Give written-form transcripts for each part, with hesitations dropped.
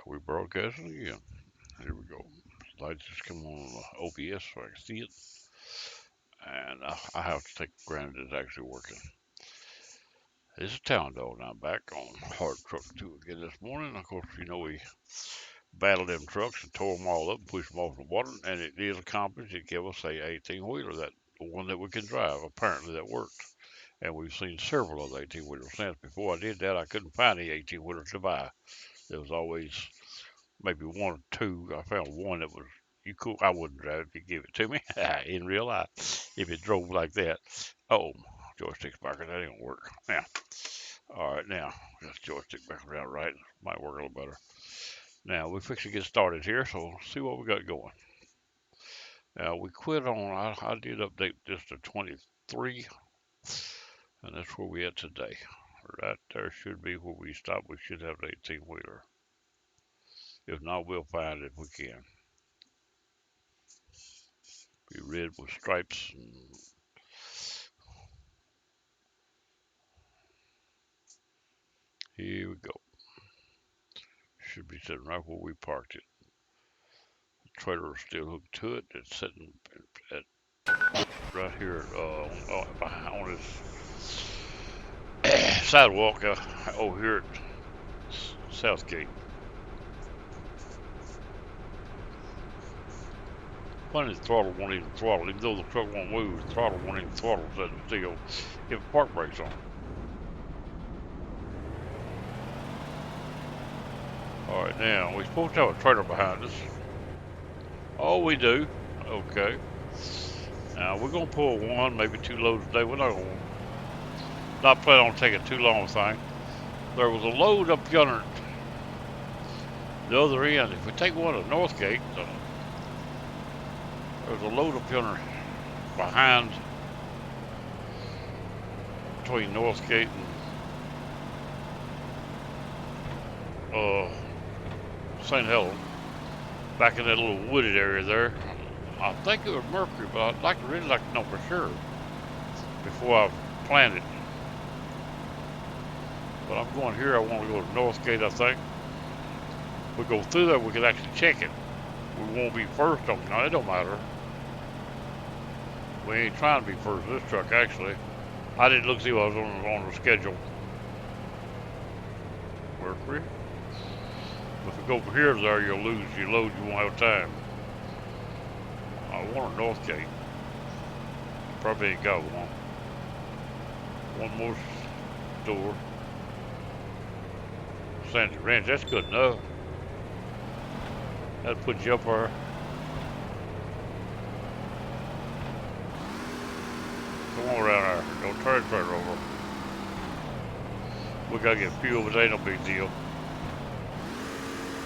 We broadcasting again. Here we go. Lights just come on the OBS so I can see it. And I have to take for granted it's actually working. It's a town dog now back on Hart truck 2 again this morning. Of course, we battled them trucks and tore them all up and pushed them off in the water. And it is accomplished. It gave us a 18-wheeler, that one that we can drive. Apparently that worked. And we've seen several of the 18-wheelers since. Before I did that, I couldn't find any 18-wheelers to buy. There was always maybe one or two. I found one that was you cool. I wouldn't drive it if you give it to me in real life if it drove like that. Oh, joystick's back. That ain't gonna work. Now, all right, now got the joystick back around right. Might work a little better. Now we fix to get started here, so see what we got going. Now we quit on. I did update this to 23, and that's where we at today. Right there should be where we stop. We should have an 18-wheeler. If not, we'll find it if we can. Be red with stripes. Here we go. Should be sitting right where we parked it. The trailer is still hooked to it. It's sitting at right here on this sidewalk over here at Southgate. Funny, the throttle won't even throttle. Even though the truck won't move, the throttle won't even throttle. So still, if park brakes on. All right, now we're supposed to have a trailer behind us. Oh, we do. Okay. Now we're gonna pull one, maybe two loads a day. We're not planning on taking too long a thing. There was a load up yonder, the other end. If we take one to Northgate, there's a load up yonder behind, between Northgate and St. Helens, back in that little wooded area there. I think it was Mercury, but I'd really like to know for sure before I plan it. But I'm going here. I want to go to Northgate, I think. We go through there, we can actually check it. We won't be first on it. Now, it don't matter. We ain't trying to be first this truck, actually. I didn't look see what was on the schedule. Mercury. If we go from here to there, you'll lose your load. You won't have time. I want a Northgate. Probably ain't got one. One more store. Sandy Ranch, that's good enough. That'll put you up there. Come on around there. Don't turn the trailer over. We gotta get fuel, but it ain't no big deal.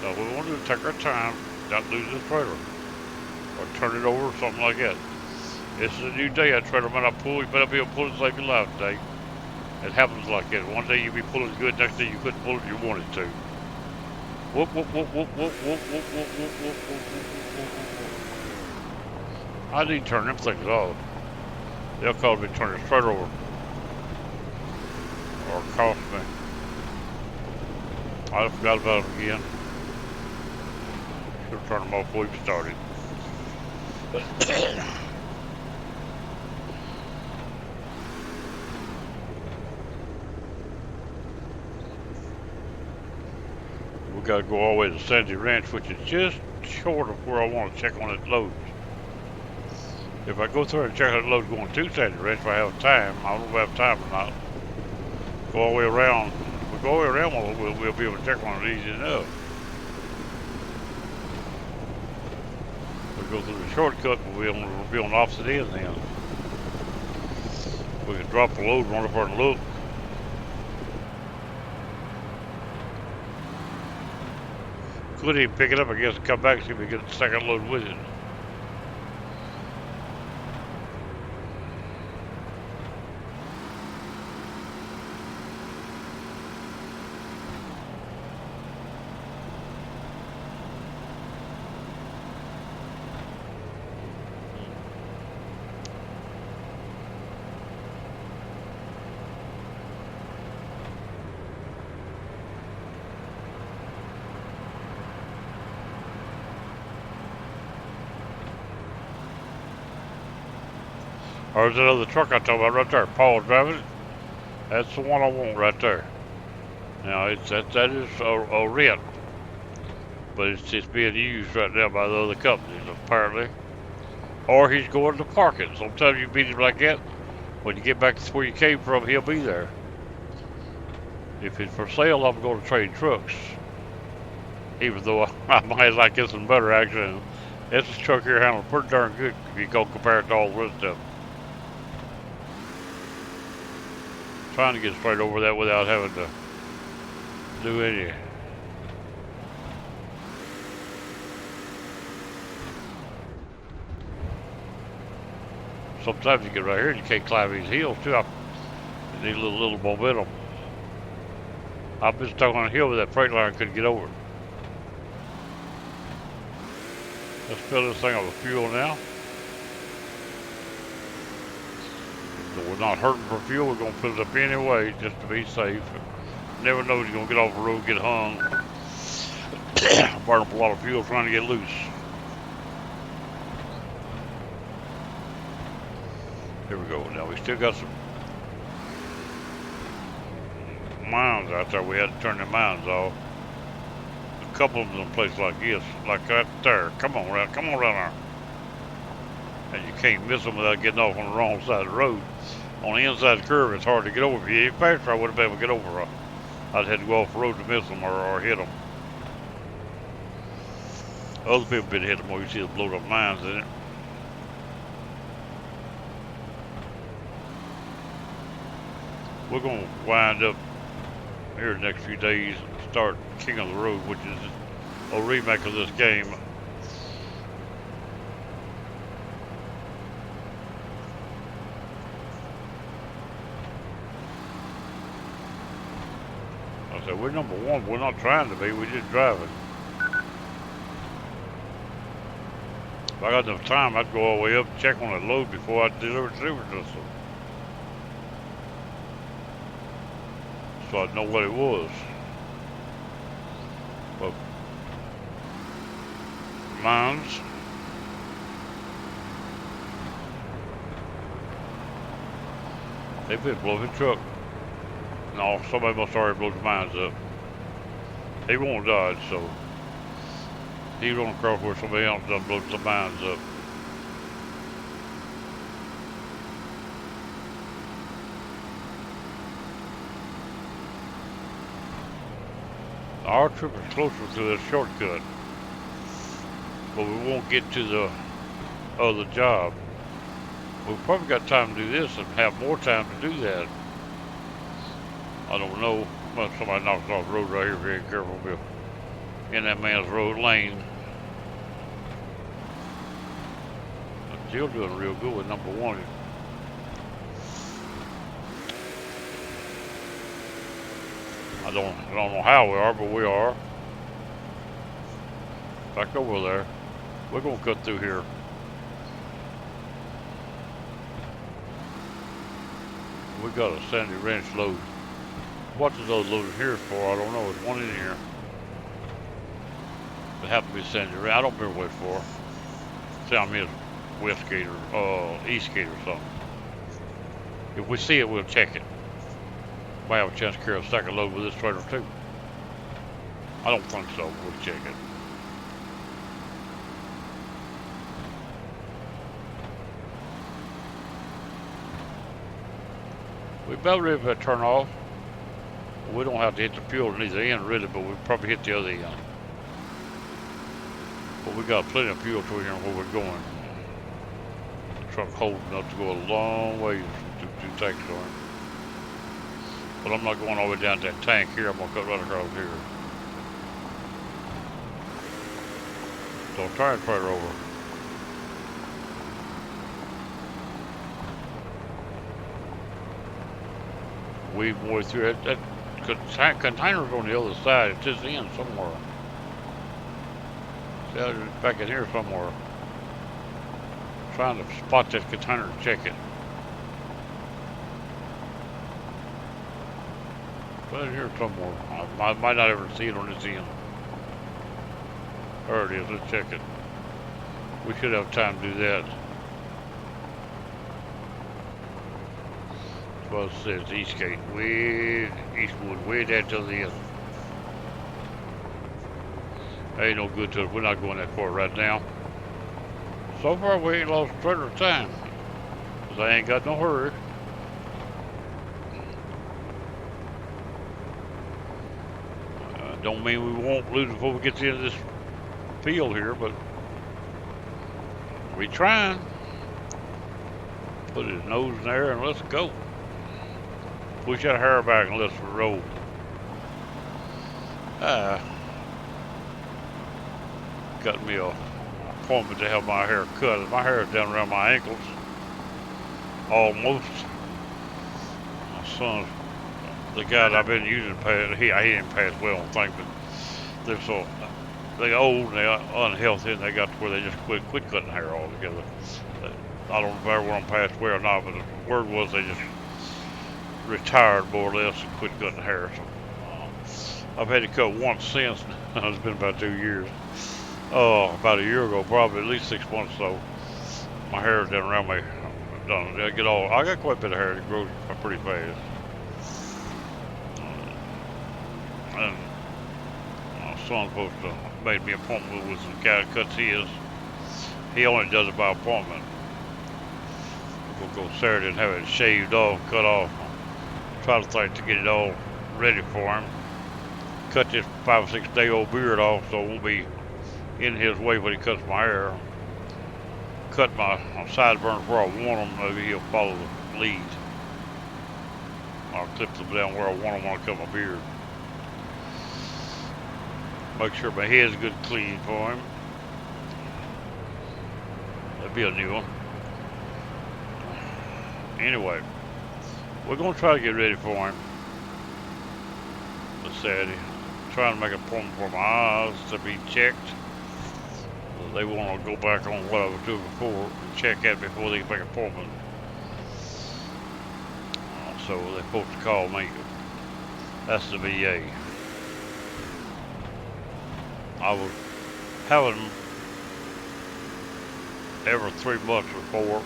Now, what we want to do is take our time, not lose the trailer, or turn it over or something like that. This is a new day. That trailer might not pull. You better be able to pull it to save your life today. It happens like that. One day you'll be pulling good, next day you couldn't pull it you wanted to. Whoop, whoop, whoop, whoop, whoop, whoop, whoop, whoop, whoop, whoop, whoop, whoop. I need to turn them things off. They'll call me to turn this trailer over. Or cost me. I forgot about them again. Should have turned them off before we started. We got to go all the way to Sandy Ranch, which is just short of where I want to check on that load. If I go through and check that load going to Sandy Ranch, if I have time, I don't know if I have time or not. Go all the way around. If we go all the way around, we'll be able to check on it easy enough. If we go through the shortcut, we'll be on the opposite end then. We can drop the load, run up there and look. Could even pick it up, I guess, and come back and see if we get the second load with it. Or is that other truck I talking about right there? Paul driving it? That's the one I want right there. Now that is a rent, but it's being used right now by the other companies apparently. Or he's going to park it. Sometimes you meet him like that. When you get back to where you came from, he'll be there. If it's for sale, I'm going to trade trucks. Even though I might like this one better actually. This truck here handles pretty darn good if you go compare it to all the rest of them. Trying to get straight over that without having to do any. Sometimes you get right here and you can't climb these hills too. You need a little momentum. I've been stuck on a hill with that freight line, couldn't get over it. Let's fill this thing up with fuel now. So we're not hurting for fuel, we're going to fill it up anyway just to be safe. Never know you're going to get off the road, get hung. Burn up a lot of fuel trying to get loose. Here we go. Now we still got some mines out there. We had to turn the mines off. A couple of them in a place like this, like that there. Come on around there. And you can't miss them without getting off on the wrong side of the road. On the inside of the curve, it's hard to get over. If you hit faster, I wouldn't be able to get over. I'd had to go off the road to miss them or hit them. Other people been hitting them where you see the blowed up mines in it. We're going to wind up here the next few days and start King of the Road, which is a remake of this game. I said, we're number one. We're not trying to be. We're just driving. If I got enough time, I'd go all the way up and check on that load before I deliver the super system. So I'd know what it was. But mines. They've been blowing the truck. No, somebody must already blow the mines up. He won't dodge, so he's on across where somebody else done blew the mines up. Our trip is closer to the shortcut, but we won't get to the other job. We've probably got time to do this and have more time to do that. I don't know. Well, somebody knocks off the road right here. Very careful, Bill. In that man's road lane. But Jill doing real good with number one. I don't know how we are, but we are. Back over there. We're gonna cut through here. We got a sandy wrench load. What is those loaded here for? I don't know. There's one in here. It happened to be sandy wrench. I don't remember what it's for. Sound me as West Gate or East Gate or something. If we see it, we'll check it. Might have a chance to carry a second load with this trailer too. I don't think so. We'll check it. We better if it turn off. We don't have to hit the fuel at either end really, but we probably hit the other end. But we got plenty of fuel to here where we're going. The truck holds enough to go a long way to tanks on it. But I'm not going all the way down to that tank here. I'm going to cut right across here. So I'm trying to trailer over. Weave my way through it. That container's on the other side. It's just in somewhere. See, it's back in here somewhere. Trying to spot that container and check it. Right here somewhere. I might not ever see it on this end. There it is. Let's check it. We should have time to do that. Well, it says Eastgate, way Eastwood, way down to the end. Ain't no good to us. We're not going that far right now. So far, we ain't lost a treasure of time. Cause I ain't got no hurry. Don't mean we won't lose before we get to the end of this field here, but we trying. Put his nose in there and let's go. Push that hair back and let's roll. Got me a appointment to have my hair cut. My hair is down around my ankles. Almost. My son's, the guy that I've been using, he didn't pass well on things, but they're old and they're unhealthy and they got to where they just quit cutting hair altogether. I don't know if I ever want them passed well or not, but the word was they just retired more or less and quit cutting hair. So I've had to cut once since. It's been about 2 years. About a year ago, probably at least 6 months. So my hair is down around me. I got quite a bit of hair. It grows pretty fast. And my son's supposed to made me an appointment with the guy that cuts his. He only does it by appointment. We'll go Saturday and have it shaved off, cut off. Try to think to get it all ready for him. Cut this 5 or 6 day old beard off so it won't be in his way when he cuts my hair. Cut my sideburns where I want them. Maybe he'll follow the lead. I'll clip them down where I want them when I cut my beard. Make sure my head's good and clean for him. That'd be a new one. Anyway, we're going to try to get ready for him this Saturday. Trying to make an appointment for my eyes to be checked. They want to go back on what I was doing before and check that before they can make an appointment. So they're supposed to call me. That's the VA. I was having every 3 months before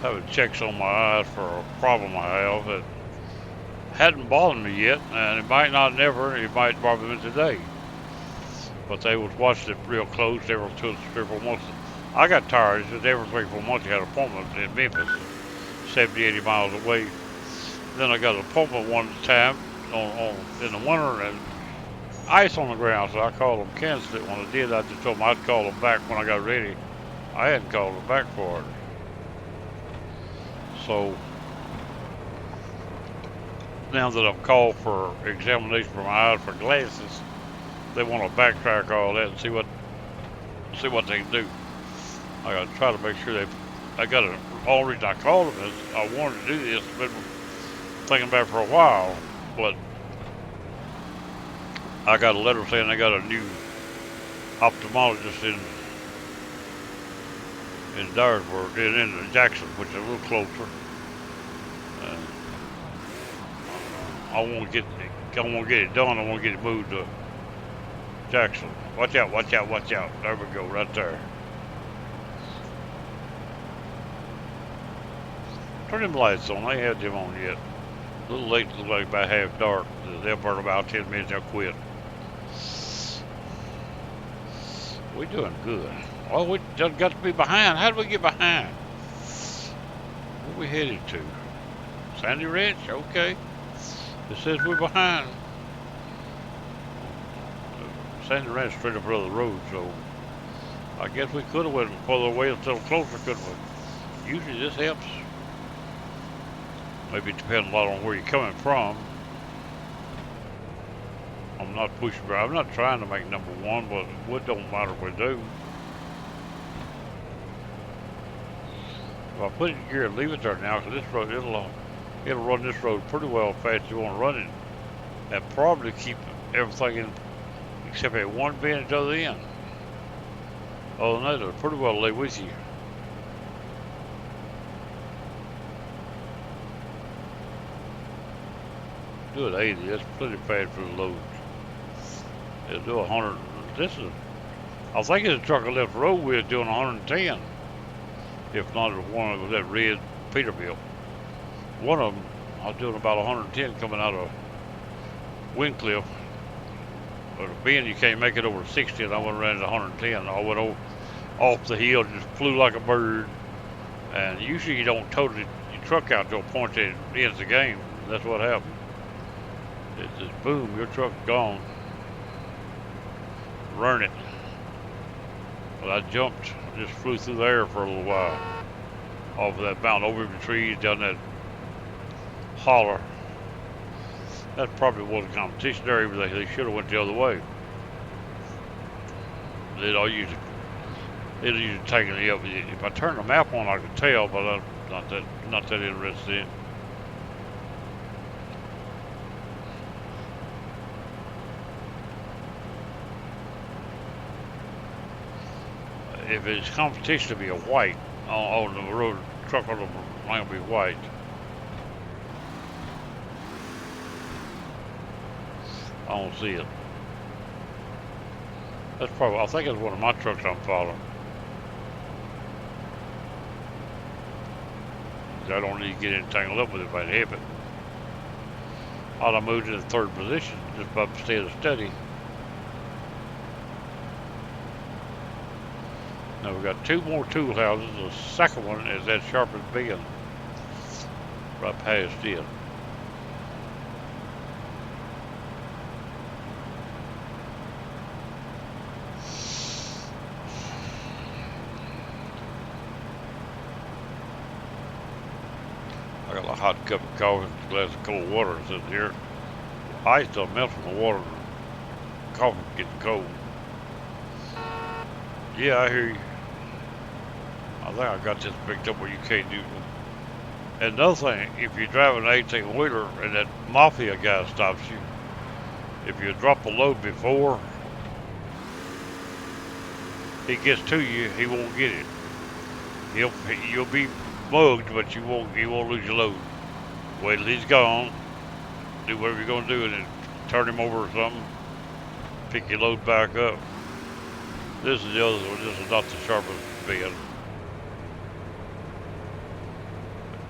having checks on my eyes for a problem I have that hadn't bothered me yet, and it might not never, it might bother me today. But they was watching it real close every 2 or 3 or 4 months. I got tired. It's just every 3 or 4 months you had an appointment in Memphis, 70, 80 miles away. Then I got an appointment one time in the winter and ice on the ground, so I called them, canceled it. When I did, I just told them I'd call them back when I got ready. I hadn't called them back for it. So now that I'm called for examination for my eyes for glasses, they want to backtrack all that and see what they can do. I got to try to make sure the only reason I called them is I wanted to do this. I've been thinking about it for a while, but I got a letter saying they got a new ophthalmologist in Dyersburg, in Jackson, which is a little closer. I want to get it done. I want to get it moved to Jackson. Watch out, watch out, watch out. There we go, right there. Turn them lights on. They ain't had them on yet. A little late, looks like about half dark. They'll burn about 10 minutes, they'll quit. We're doing good. Well, we just got to be behind. How did we get behind? Where we headed to? Sandy Ranch? Okay. It says we're behind. Sandy Ranch straight up the road, so I guess we could have went further away a little closer, couldn't we? Usually this helps. Maybe it depends a lot on where you're coming from. I'm not pushing, I'm not trying to make number 1, but it don't matter if we do. If I put it in gear and leave it there now, because this road, it'll run this road pretty well fast you want to run it, and probably keep everything in, except at one bend at the other end. Other than that, it'll pretty well lay with you. Do it 80, that's pretty fast for the loads. It'll do 100, I think it's a truck I left the road with doing 110. If not, it was one that was that red Peterbilt. One of them I was doing about 110 coming out of Windcliff. But a bend, you can't make it over 60, and I went around at 110. I went off the hill, just flew like a bird. And usually you don't total your truck out to a point that it ends the game. That's what happened. It's just boom, your truck's gone. Run it. But I jumped, just flew through the air for a little while. Off of that mountain, over the trees, down that holler. That probably was a competition area, but they should have went the other way. They'd usually taken it up. If I turned the map on, I could tell, but I'm not that interested in it. If it's competition to be a white on the road, truck on the line will be white. I don't see it. That's probably, I think it's one of my trucks I'm following. I don't need to get entangled up with it if I hit it. I moved to the third position just by staying steady. Now we've got 2 more tool houses. The second one is that Sharpest Bend, right past it. I got a hot cup of coffee and a glass of cold water sitting here. Ice don't melt from the water. Coffee's getting cold. Yeah, I hear you. I think I got this picked up where you can't do it. And another thing, if you're driving an 18-wheeler and that mafia guy stops you, if you drop a load before he gets to you, he won't get it. You'll be mugged, but you won't lose your load. Wait till he's gone, do whatever you're gonna do, and then turn him over or something, pick your load back up. This is the other one. This is not the Sharpest Bend.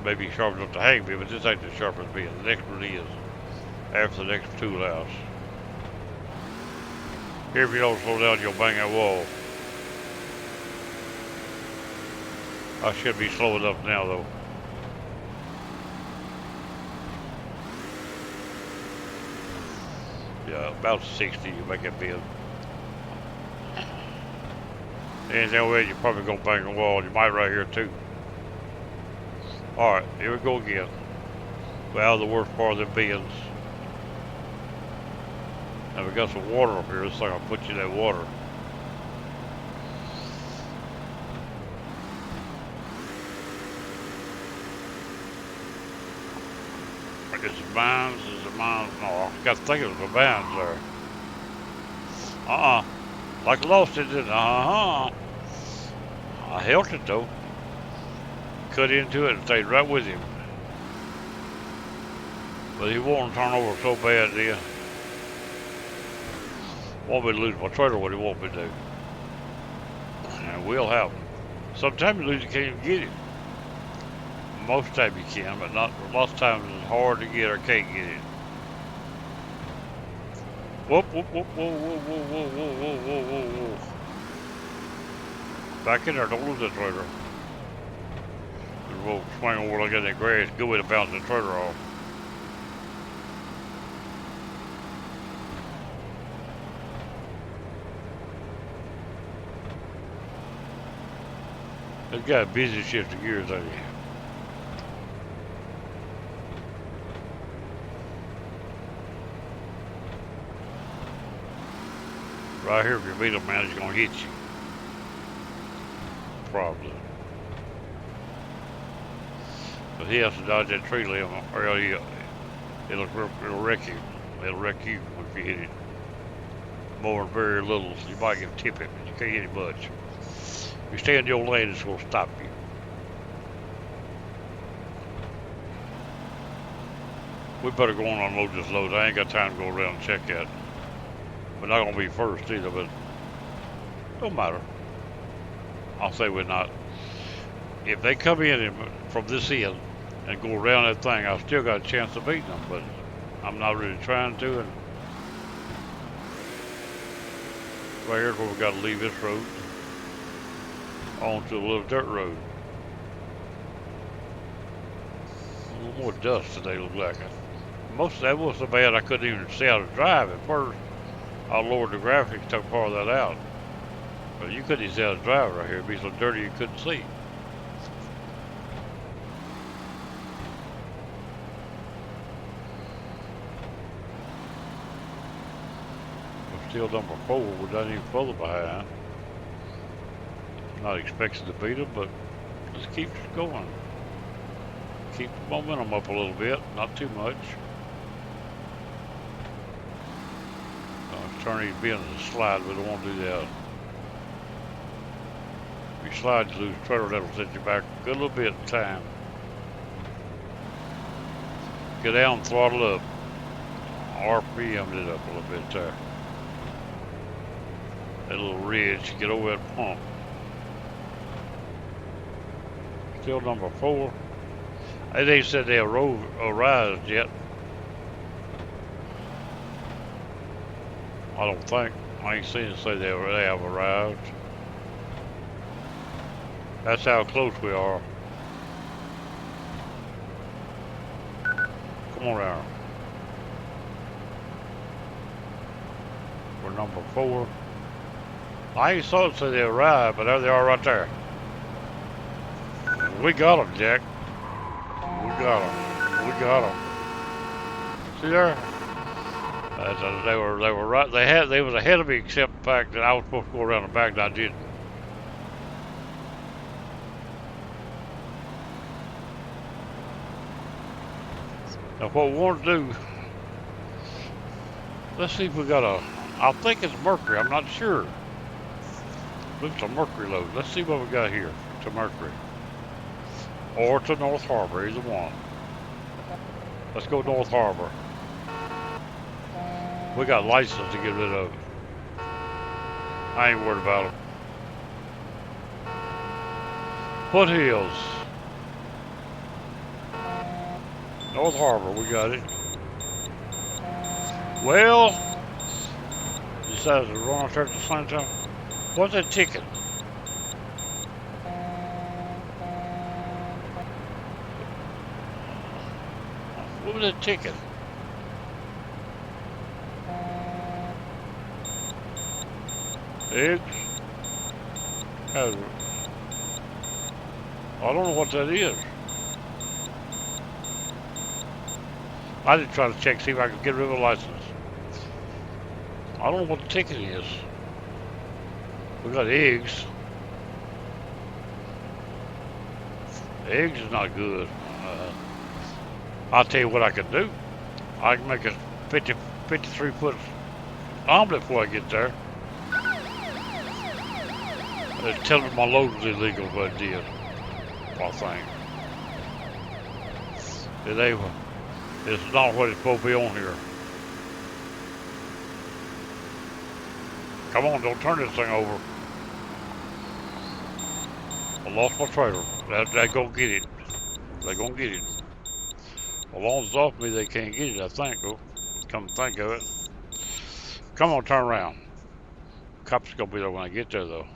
Maybe sharp enough to hang me, but this ain't the Sharpest Bend. The next one is after the next tool house. Here, if you don't slow down, you'll bang that wall. I should be slow enough now, though. Yeah, about 60, you make that bend. Anything way, you're probably gonna bang the wall. You might right here too. All right, here we go again. Well, the worst part of the bends. Now we got some water up here. Looks like I'll put you in that water. Is it mines? Is it mines? No, I got to think of the mines there. Like I lost it, didn't I? I held it though. Cut into it and stayed right with him. But he won't turn over so bad then. Want me to lose my trailer, what he want me to do. And it will happen. Sometimes you lose, you can't even get it. Most of the time you can, but not lots of times it's hard to get or can't get it. Whoop, whoop, whoop, whoa, whoa, whoa, whoa, whoa, whoa, whoa, whoa, whoa. Back in there, don't lose that trailer. We'll swing over like in that grass, good way to bounce the trailer off. This guy busy shifting gears, ain't he? Right here, if you beat him, man, he's gonna hit you. Probably. But he has to dodge that tree limb, or it'll wreck you. It'll wreck you if you hit it. More than very little, so you might get tip it, but you can't hit it much. If you stay in your lane, it's gonna stop you. We better go on and unload this load. I ain't got time to go around and check that. We're not gonna be first either, but don't matter. I'll say we're not. If they come in from this end, and go around that thing, I still got a chance of beating them, but I'm not really trying to. And right here's where we got to leave this road onto a little dirt road. A little more dust today, look like it. Most of that was so bad I couldn't even see how to drive at first. I lowered the graphics, took part of that out. But you couldn't even see how to drive right here. It'd be so dirty you couldn't see. We're still number 4. We're not even further behind. Not expecting to beat them, but let's keep going. Keep the momentum up a little bit, not too much. Turn these bends and slide, but I don't want to do that. If you slide, you lose trailer, that'll set you back a good little bit of time. Get down, throttle up. RPM'd it up a little bit there. That little ridge, get over that pump. Still number 4. They said they arrived yet. I don't think. I ain't seen it say they have arrived. That's how close we are. Come on down. We're number 4. I ain't saw it say they arrived, but there they are right there. We got them, Jack. We got them. We got them. See there? They were right. They was ahead of me, except the fact that I was supposed to go around the back, and I didn't. Now what we want to do, let's see if we got a, I think it's Mercury, I'm not sure. Looks like Mercury load. Let's see what we got here to Mercury. Or to North Harbor, either one. Let's go North Harbor. We got license to get rid of it. I ain't worried about them. Foothills. North Harbor, we got it. Well, decided to run out there at the same time. What's that ticket? What was that ticket? Eggs? I don't know what that is. I did try to check, see if I could get rid of a license. I don't know what the ticket is. We got eggs. Eggs is not good. I'll tell you what I can do. I can make a 53-foot omelet before I get there. They're telling me my load was illegal, but it did. I think. It's not what it's supposed to be on here. Come on, don't turn this thing over. I lost my trailer. They're gonna get it. They're gonna get it. As long as it's off me, they can't get it, I think. Oh, come to think of it. Come on, turn around. Cops gonna be there when I get there, though.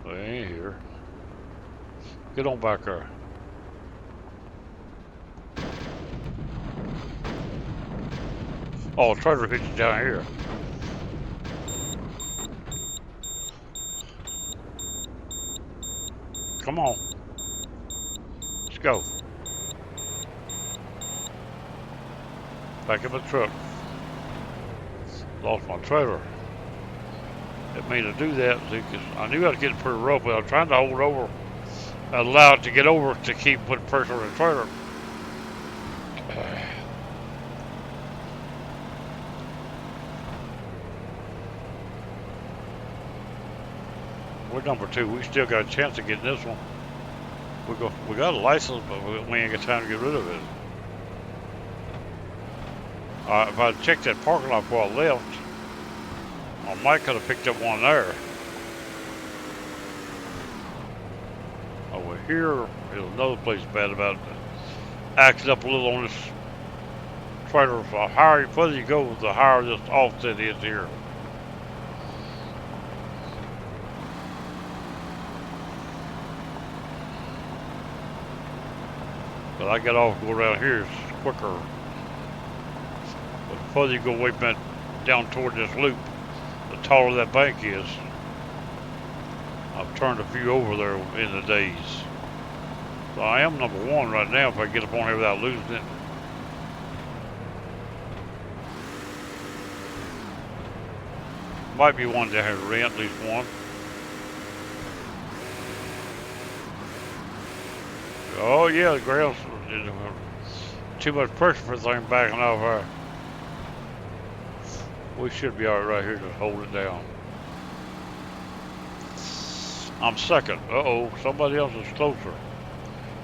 They ain't here. Get on back there. Oh, trailer hit you down here. Come on. Let's go. Back in the truck. Lost my trailer. Didn't mean to do that because I knew I was getting pretty rough, but I was trying to hold over, allow it to get over to keep putting pressure on the trailer. We're number 2. We still got a chance of getting this one. We got a license, but we ain't got time to get rid of it. If I'd checked that parking lot before I left, I might could have picked up one there. here is another place bad about it. Acting up a little on this trailer. The higher, further you go, the higher this offset is here. But I got off go around here, it's quicker. But the further you go way back down toward this loop, the taller that bank is. I've turned a few over there in the days. So I am number one right now if I get up on here without losing it. Might be one down here to rent, at least one. Oh yeah, the ground's too much pressure for the thing backing off there. We should be alright right here to hold it down. I'm second. Uh-oh, somebody else is closer.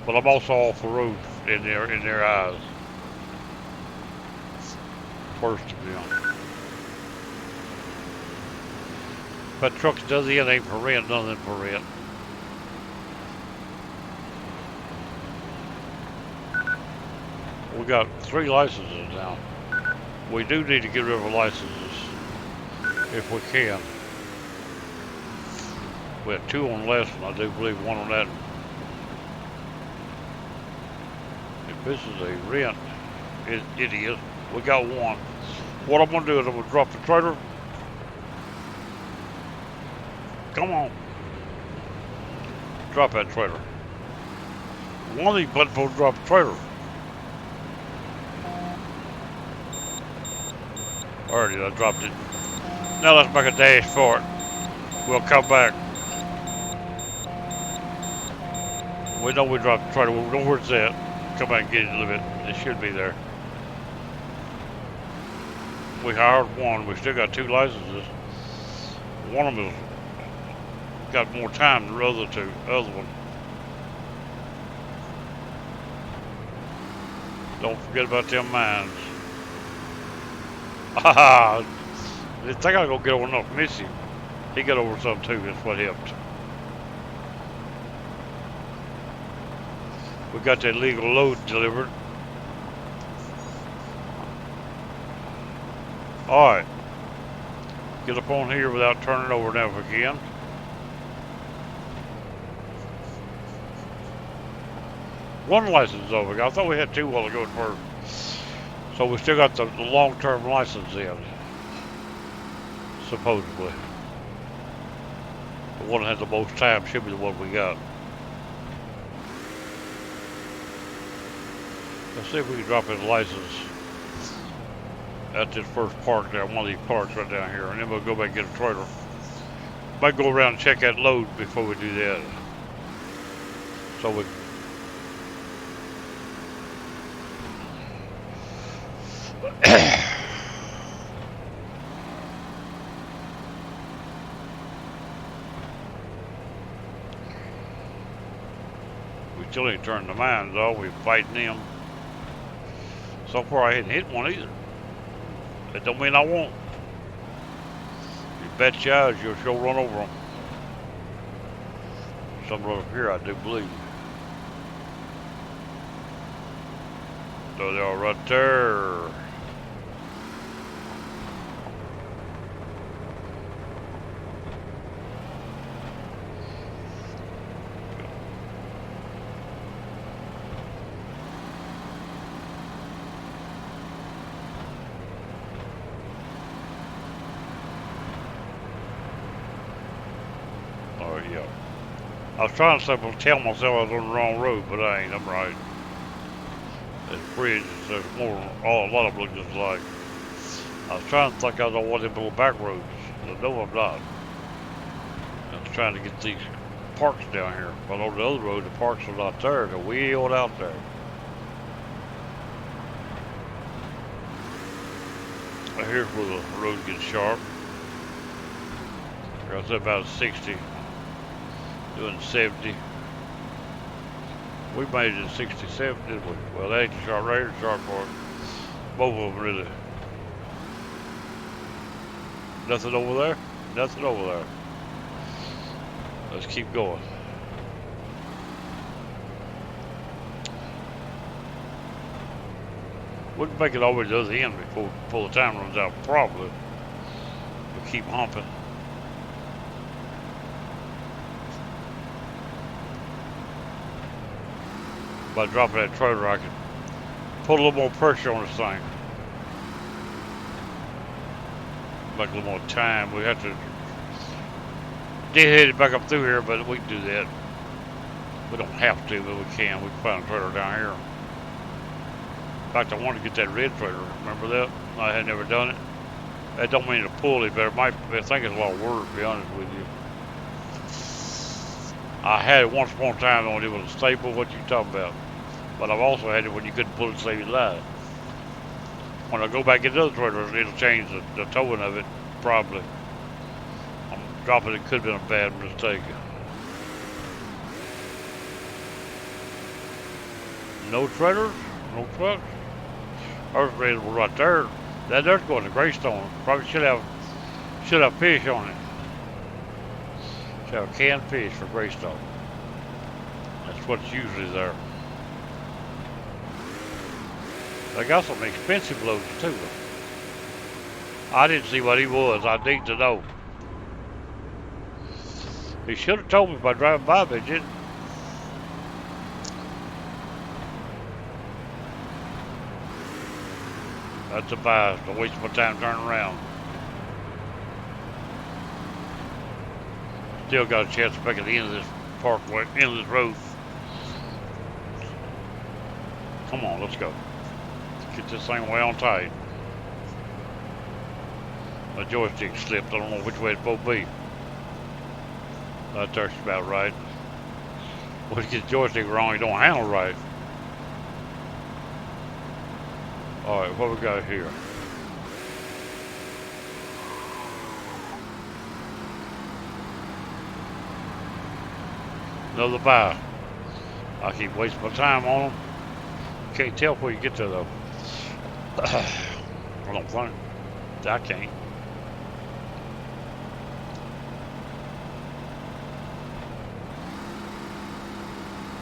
But I'm also off the road in their eyes. First of them. But trucks does the end ain't for rent, nothing for rent. We got 3 licenses now. We do need to get rid of licenses if we can. We had 2 on last one, I do believe 1 on that. If this is a rent, it is. We got 1. What I'm gonna do is I'm gonna drop the trailer. Come on. Drop that trailer. One of these buttons will drop the trailer. Alrighty, I dropped it. Now let's make a dash for it. We'll come back. We know we dropped the trailer. We know where it's at. Come back and get it a little bit. It should be there. We hired 1. We still got 2 licenses. One of them has got more time than the other 2. Other one. Don't forget about them mines. I think I go get over enough Missy. He got over some too, that's what helped. We got that legal load delivered. Alright. Get up on here without turning over now if we can. One license is over. I thought we had 2 while ago at first. So we still got the long-term license in, supposedly. The one that has the most time should be the one we got. Let's see if we can drop his license at this first park down, one of these parks right down here, and then we'll go back and get a trailer. Might go around and check that load before we do that. So we still ain't turning the mines off. We're fighting them. So far I hadn't hit one either. That don't mean I won't. You bet your eyes you'll sure run over them. Some up here I do believe. So they are right there. Yeah. I was trying to tell myself I was on the wrong road, but I ain't. I'm right. There's bridges. There's more. A lot of them look just like. I was trying to think I was on one of them little back roads. But no, I'm not. I was trying to get these parks down here. But on the other road, the parks are not there. They're way on out there. Here's where the road gets sharp. I was about 60. Doing 70. We made it at 67, didn't we? Well, that ain't the sharp right, the sharp part. Both of them really. Nothing over there? Nothing over there. Let's keep going. We can make it all the way to the other end before the time runs out, probably. But keep humping. By dropping that trailer, I can put a little more pressure on this thing. Make a little more time. We have to deadhead it back up through here, but we can do that. We don't have to, but we can. We can find a trailer down here. In fact, I want to get that red trailer. Remember that? I had never done it. That don't mean to pull it, but I think it's a lot of work, to be honest with you. I had it once upon a time when it was a staple, what you talking about. But I've also had it when you couldn't pull it to save your life. When I go back into other trailers, it'll change the towing of it, probably. I'm dropping it, could have been a bad mistake. No trailers, no trucks. Earth available right there. That there's going to Greystone. Probably should have fish on it. Should have canned fish for Greystone. That's what's usually there. They got some expensive loads too. I didn't see what he was. I need to know. He should have told me by driving by, but he didn't. That's a bias. Don't waste my time turning around. Still got a chance to make it to the end of this parkway, end of this road. Come on, let's go. Get this thing way on tight. My joystick slipped. I don't know which way it's supposed to be. That there's about right. When you get the joystick wrong, you don't handle right. Alright, what we got here? Another buy. I keep wasting my time on them. Can't tell where you get to though. I don't think. I can't.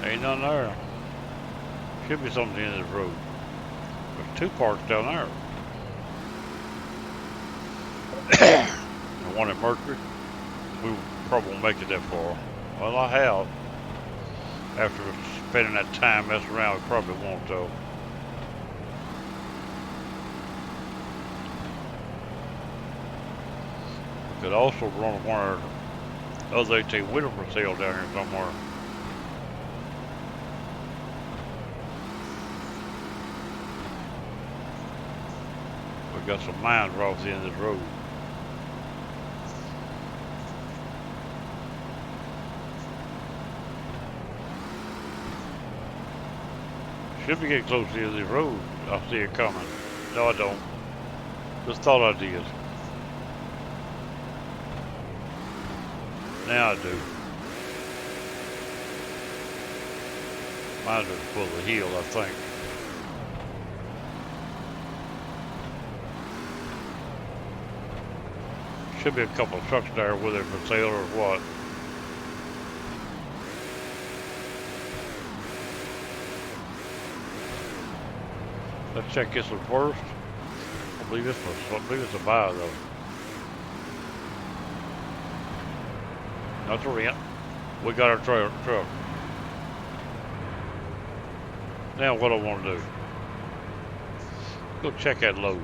Ain't none there. Should be something in this road. There's two parts down there. The one at Mercury. We probably won't make it that far. Well, I have. After spending that time messing around, we probably won't though. We could also run one of the other 18 wheeler for sale down here somewhere. We got some mines right off the end of this road. Should be getting close to the end of this road. I see it coming. No, I don't. Just thought I did. Now I do. Mine is full of the hill, I think. Should be a couple of trucks there, whether it's for sale or what. Let's check this one first. I believe it's a buy though. Not a rent. We got our truck. Now what I want to do? Go check that load.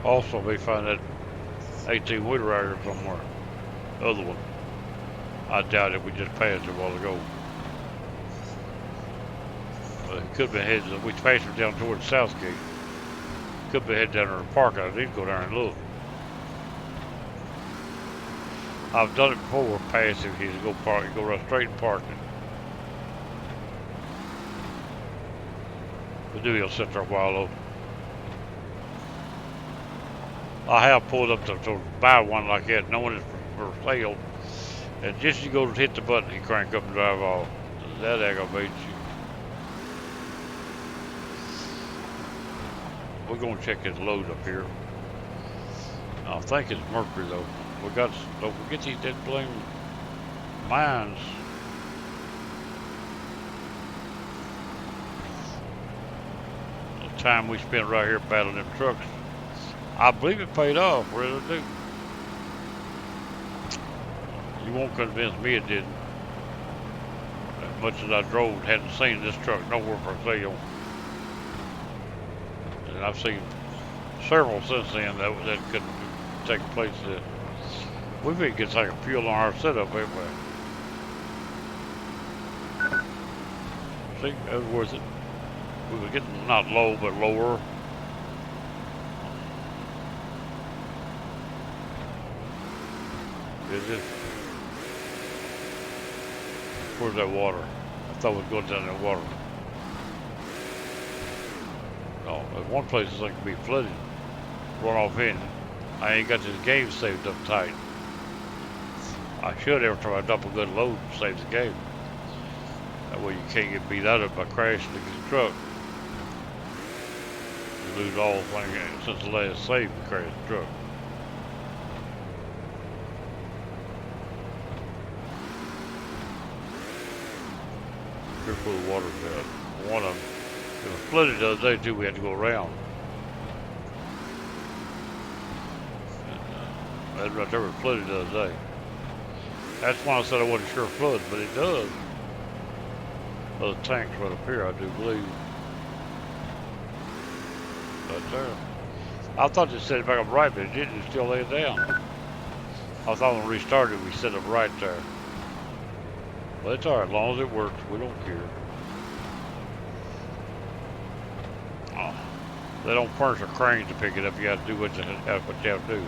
Also, we find that 18 wheeler out here somewhere. The other one. I doubt it. We just passed it a while ago. But it could be headed. We passed it down towards Southgate. Could be headed down to the park. I need to go down and look. I've done it before. Pass it. You go park. You go right straight and park it. The dude will sit there a while though. I have pulled up to buy one like that, knowing it's for sale. And just as you go to hit the button, you crank up and drive off. That aggravates you. We're going to check his load up here. I think it's Mercury though. We got, don't forget these dead blame mines. The time we spent right here battling them trucks, I believe it paid off. Really do. You won't convince me it didn't. As much as I drove, hadn't seen this truck nowhere for sale, and I've seen several since then that could take place. That we think it's like a fuel on our setup anyway. See, that was worth it. We were getting not low, but lower. Is it? Where's that water? I thought it was going down that water. No, there's one place it's like to be flooded. Run off in. I ain't got this game saved up tight. I should every time I dump a good load, save the game. That way you can't get beat out of it by crashing the truck. You lose all things since the last save you crash the truck. Here's where the water's at. One of them. It was flooded the other day too, we had to go around. That right there was flooded the other day. That's why I said I wasn't sure it floods, but it does. Well, the tank's right up here, I do believe. Right there. I thought it set it back up right, but it didn't. It still laid down. I thought when we restarted, we set it right there. But it's alright, as long as it works, we don't care. Oh, they don't furnish a crane to pick it up. You got to do what you have to do.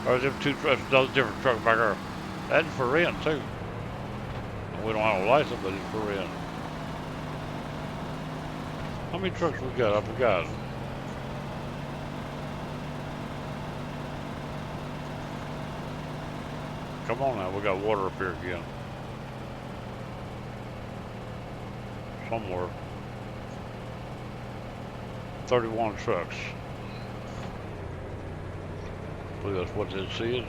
Or them two trucks, those different trucks back there. That's for rent too. And we don't have a license, but it's for rent. How many trucks we got? I forgot. Come on now, we got water up here again. Somewhere. 31 trucks. I believe that's what this is.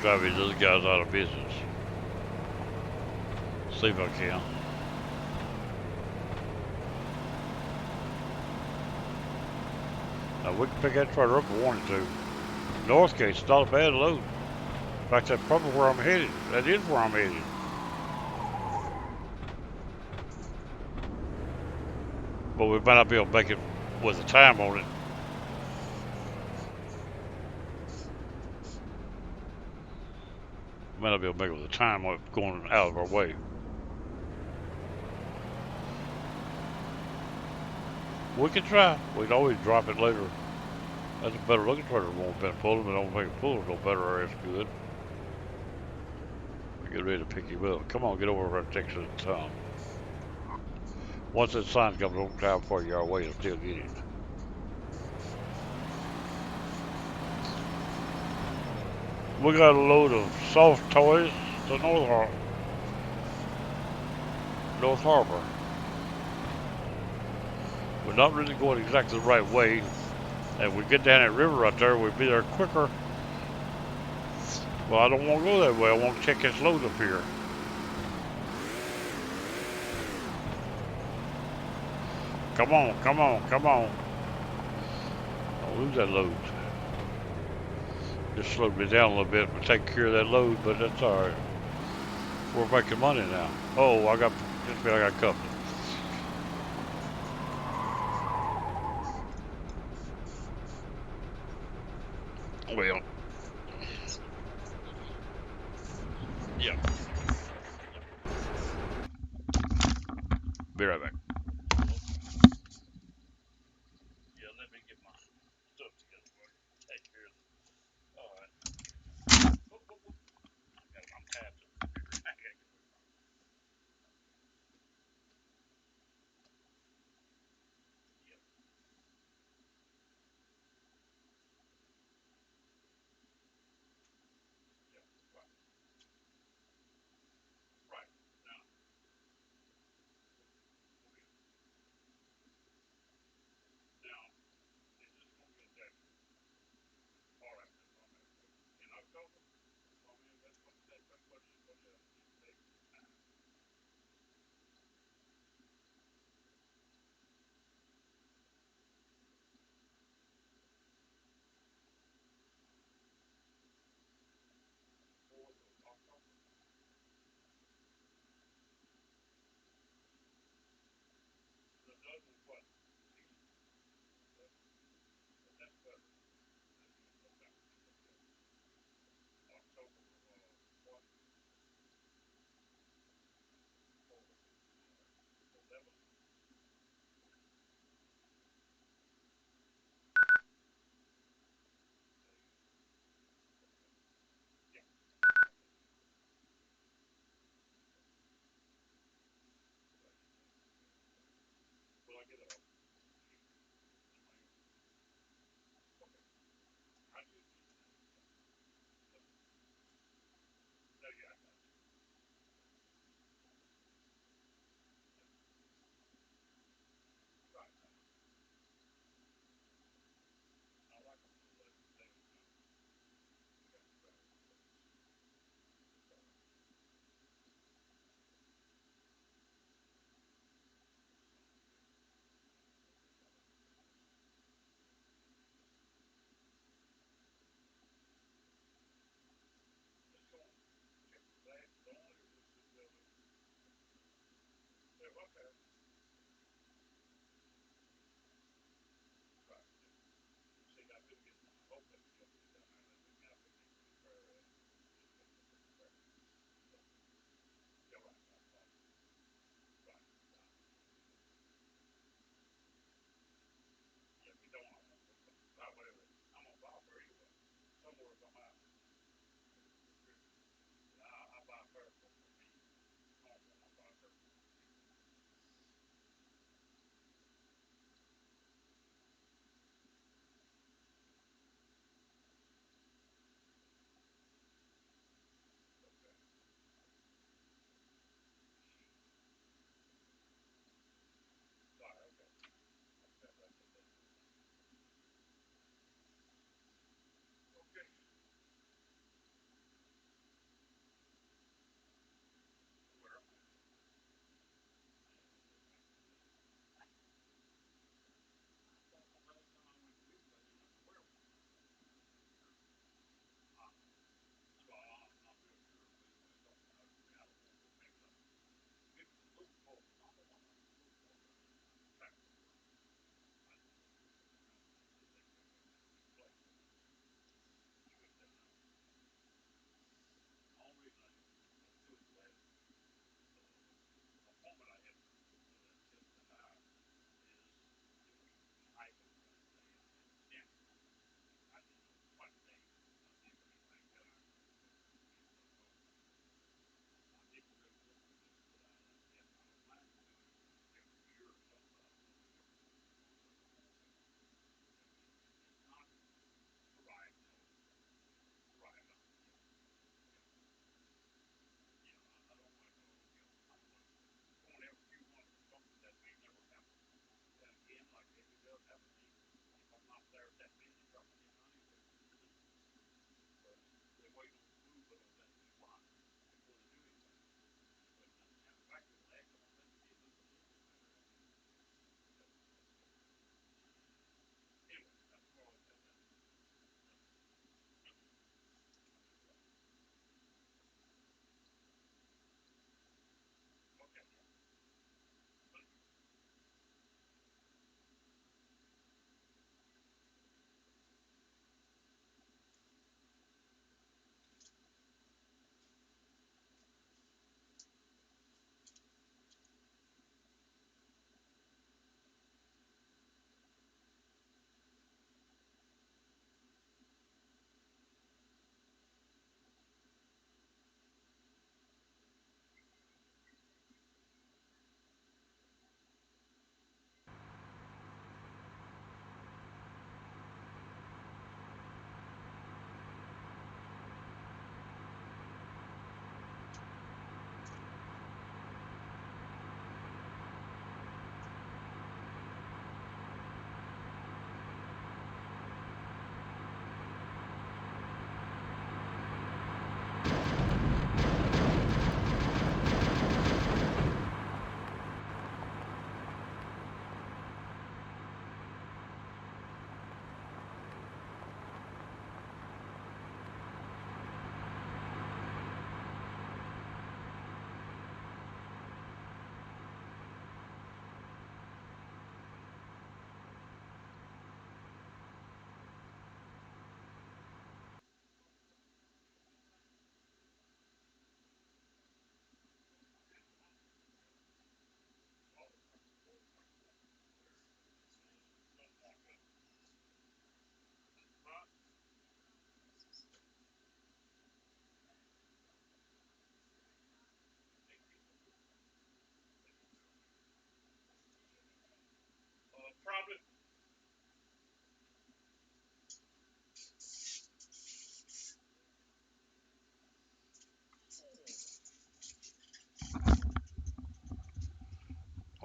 Driving those guys out of business. See if I can. Now we can pick that trailer up if we wanted to. Northgate's not a bad load. In fact, that's probably where I'm headed. That is where I'm headed. But we might not be able to make it with the time on it. We might not be able to make it with the time on it going out of our way. We can try. We can always drop it later. That's a better looking trailer. Won't been pulling, but don't make it pull no better. That's good. Get ready to pick him up. Come on, get over and take some time. Once that sign comes over time for you, our way to still get it. We got a load of soft toys to North Harbor. We're not really going exactly the right way. If we get down that river right there, we'll be there quicker. Well, I don't want to go that way. I want to check this load up here. Come on, come on, come on. Don't lose that load. Just slowed me down a little bit for taking care of that load, but that's all right. We're making money now. Oh, I just feel like I company. Well, yeah. Be right back. Yeah, let me get my stuff together. Take care of it. All right. I'm tapping. Right. Now,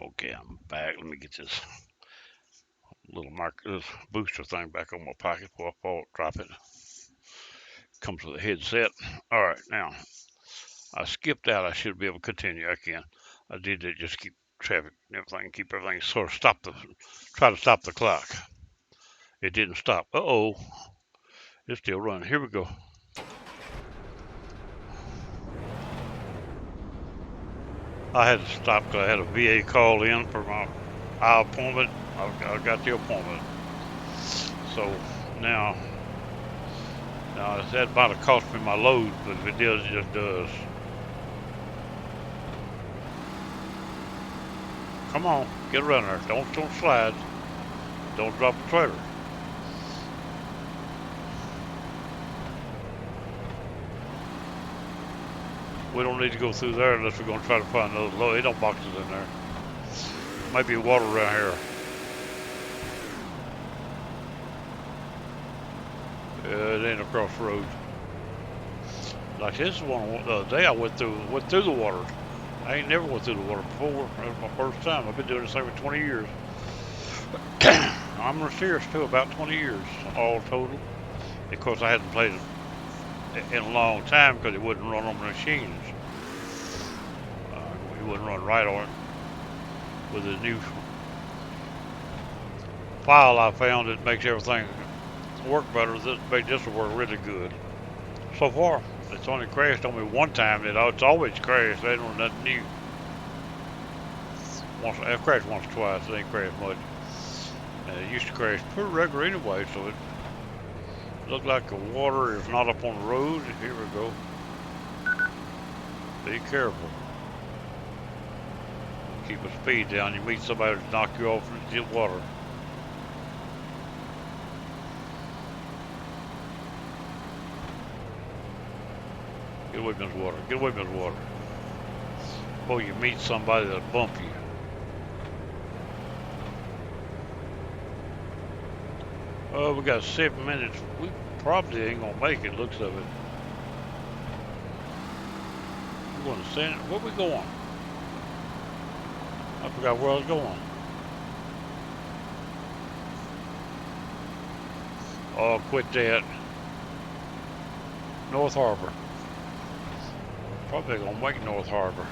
Okay, I'm back. Let me get this little this booster thing back on my pocket before I fall, drop it. Comes with a headset. All right, now I skipped out. I should be able to continue. I can. I did it. Just keep traffic and everything. Keep everything sort of try to stop the clock. It didn't stop. Uh-oh. It's still running. Here we go. I had to stop because I had a VA call in for my eye appointment. I got the appointment. So now Now, that might have cost me my load, but if it does, it just does. Come on, get around there. Don't slide. Don't drop the trailer. We don't need to go through there unless we're going to try to find another load. Ain't no boxes in there. Might be water around here. It ain't across the road. Like this one the other day I went through the water. I ain't never went through the water before. That was my first time. I've been doing this over 20 years. I'm serious too, about 20 years all total. Of course, I hadn't played it in a long time because it wouldn't run on the machines. It wouldn't run right on it. With the new file I found that makes everything work better, this makes this will work really good. So far, it's only crashed on me one time. It's always crashed. They don't know nothing new. I've crashed once or twice. It ain't crashed much. It used to crash pretty regular anyway, so it looked like the water is not up on the road. Here we go. Be careful. Keep the speed down. You meet somebody to knock you off into the water. Get away from this water. Get away from this water. Before you meet somebody that'll bump you. Oh, we got 7 minutes. We probably ain't gonna make it, looks of it. We're going to send it. Where we going? I forgot where I was going. Oh, quit that. North Harbor. Probably gonna make North Harbor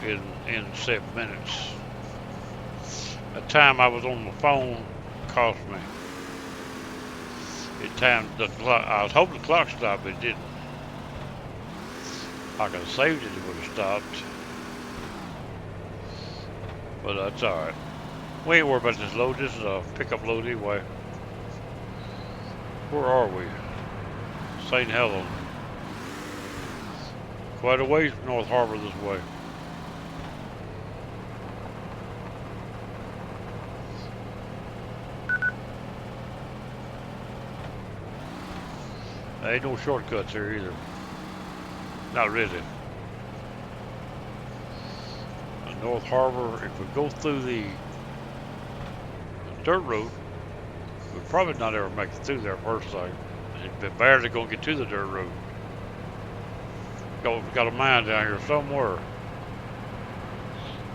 in 7 minutes. The time I was on the phone cost me. It timed the clock. I was hoping the clock stopped, but it didn't. If I could have saved it, it would have stopped. But that's alright. We ain't worried about this load. This is a pickup load anyway. Where are we? St. Helens. Quite a ways from North Harbor this way. There ain't no shortcuts here either. Not really. North Harbor, if we go through the dirt road, we'll probably not ever make it through there first thing. It'd be barely gonna get to the dirt road. Got a mine down here somewhere.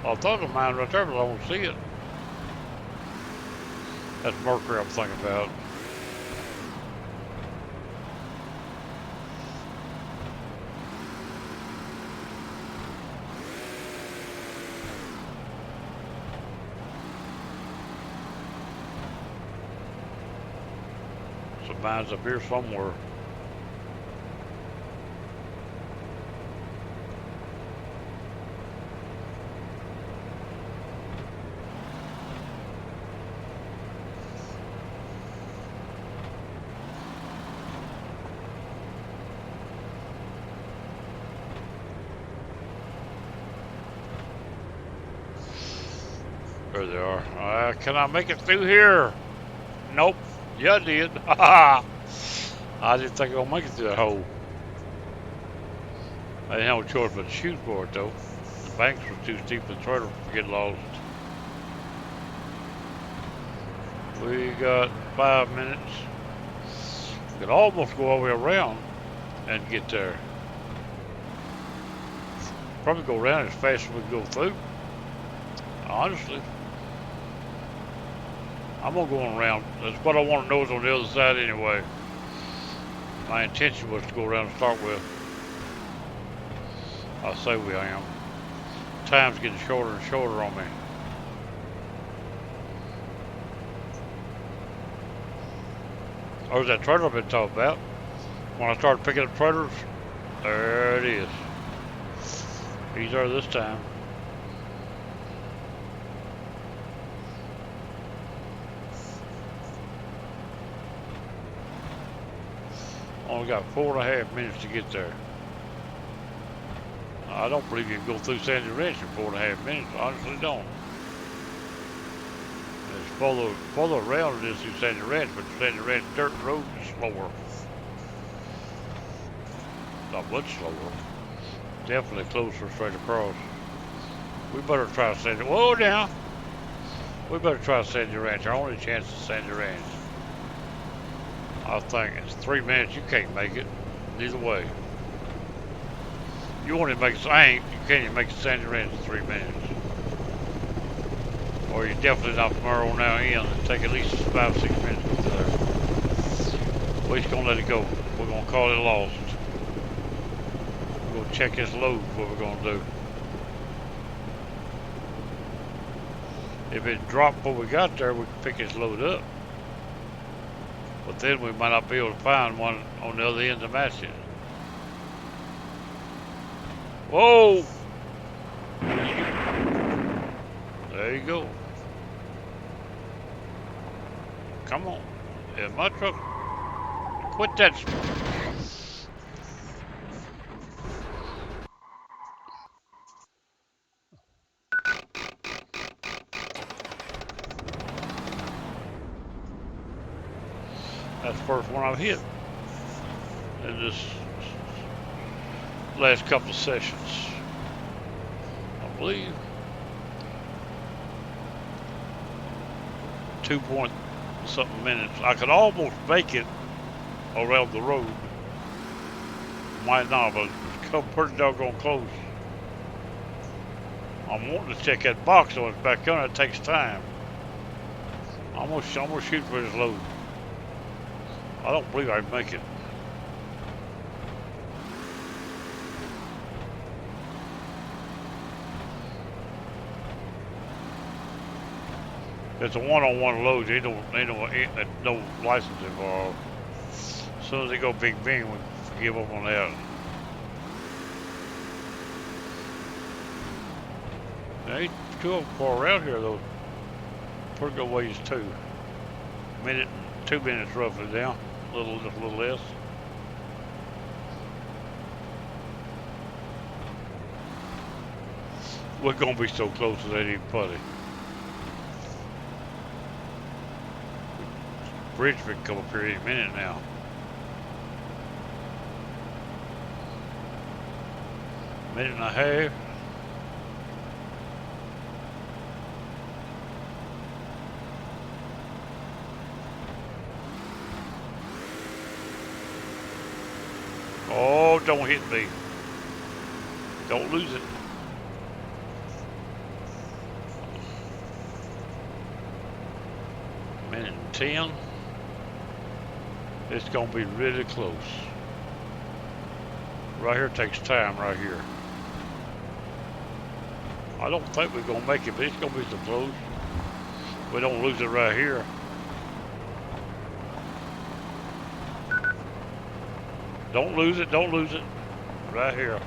I thought the mine right there, but I don't see it. That's mercury I'm thinking about. Some mines up here somewhere. There they are. Can I make it through here? Nope. Yeah, I did. I didn't think I was gonna make it through that hole. I didn't have a choice but to shoot for it though. The banks were too steep for the trailer to get lost. We got 5 minutes. We could almost go all the way around and get there. Probably go around as fast as we can go through. Honestly. I'm gonna go on around. That's what I want to know is on the other side anyway. My intention was to go around and start with. I say we am. Time's getting shorter and shorter on me. Oh, there's that trailer I've been talking about. When I started picking up trailers, there it is. He's there this time. Only got 4.5 minutes to get there. I don't believe you can go through Sandy Ranch in 4.5 minutes. I honestly don't. It's further around it is through Sandy Ranch, but Sandy Ranch dirt road is slower. Not much slower. Definitely closer straight across. We better try Sandy. Whoa now. We better try Sandy Ranch. Our only chance is Sandy Ranch. I think it's 3 minutes. You can't make it. Neither way. You want to make it. You can't even make it Sandy Ranch in 3 minutes. Or you're definitely not from Earl now in. It'll take at least 5-6 minutes to get there. We're just gonna let it go. We're gonna call it lost. We're gonna check this load. What we're gonna do. If it dropped before we got there, we could pick this load up. But then we might not be able to find one on the other end to match it. Whoa! There you go. Come on. In my truck. Quit that. That's the first one I've hit in this last couple of sessions, I believe. 2-point-something minutes. I could almost make it around the road. Might not, but it's come pretty doggone close. I'm wanting to check that box on it's back on. It takes time. I'm gonna shoot for this load. I don't believe I'd make it. It's a one-on-one load. Ain't no license involved. As soon as they go big bang, we give up on that. There ain't too of them far around here though. Pretty good ways too. 2 minutes roughly down. Just a little less. We're gonna be so close to that even putty. Bridge can come up here any minute now. Minute and a half. Oh, don't hit me. Don't lose it. Minute and 10. It's gonna be really close. Right here takes time right here. I don't think we're gonna make it, but it's gonna be so close. We don't lose it right here. Don't lose it, don't lose it. Right here.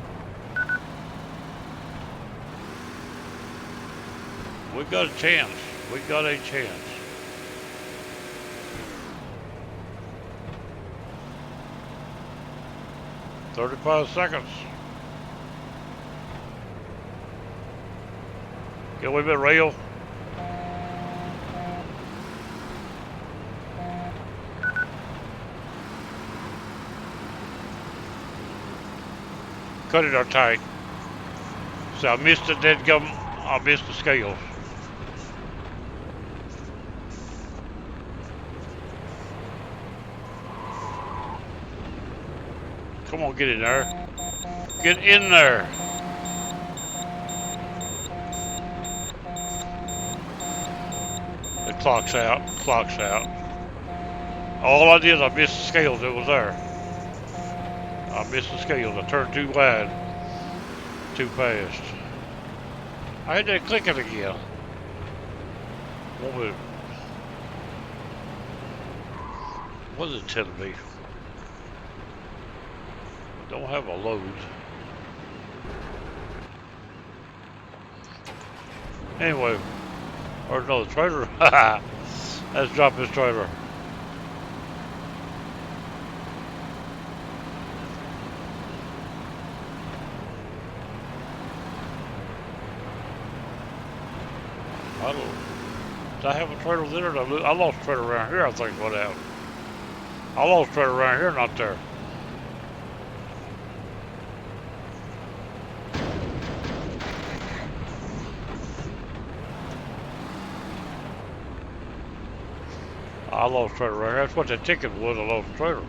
We got a chance. We got a chance. "35 seconds. Get a little bit rail. Cut it out tight. So I missed the dead gum. I missed the scales. Come on, get in there. Get in there. The clock's out. Clock's out. All I did is I missed the scales that was there. I missed the scales. I turned too wide, too fast. I had to click it again. What is it telling me? Don't have a load. Anyway, or no, the trailer. Let's drop this trailer. Did I have a trailer there? I lost a trailer around here, I think is what happened. I lost a trailer around here, not there. I lost a trailer around here. That's what the ticket was, I lost a trailer.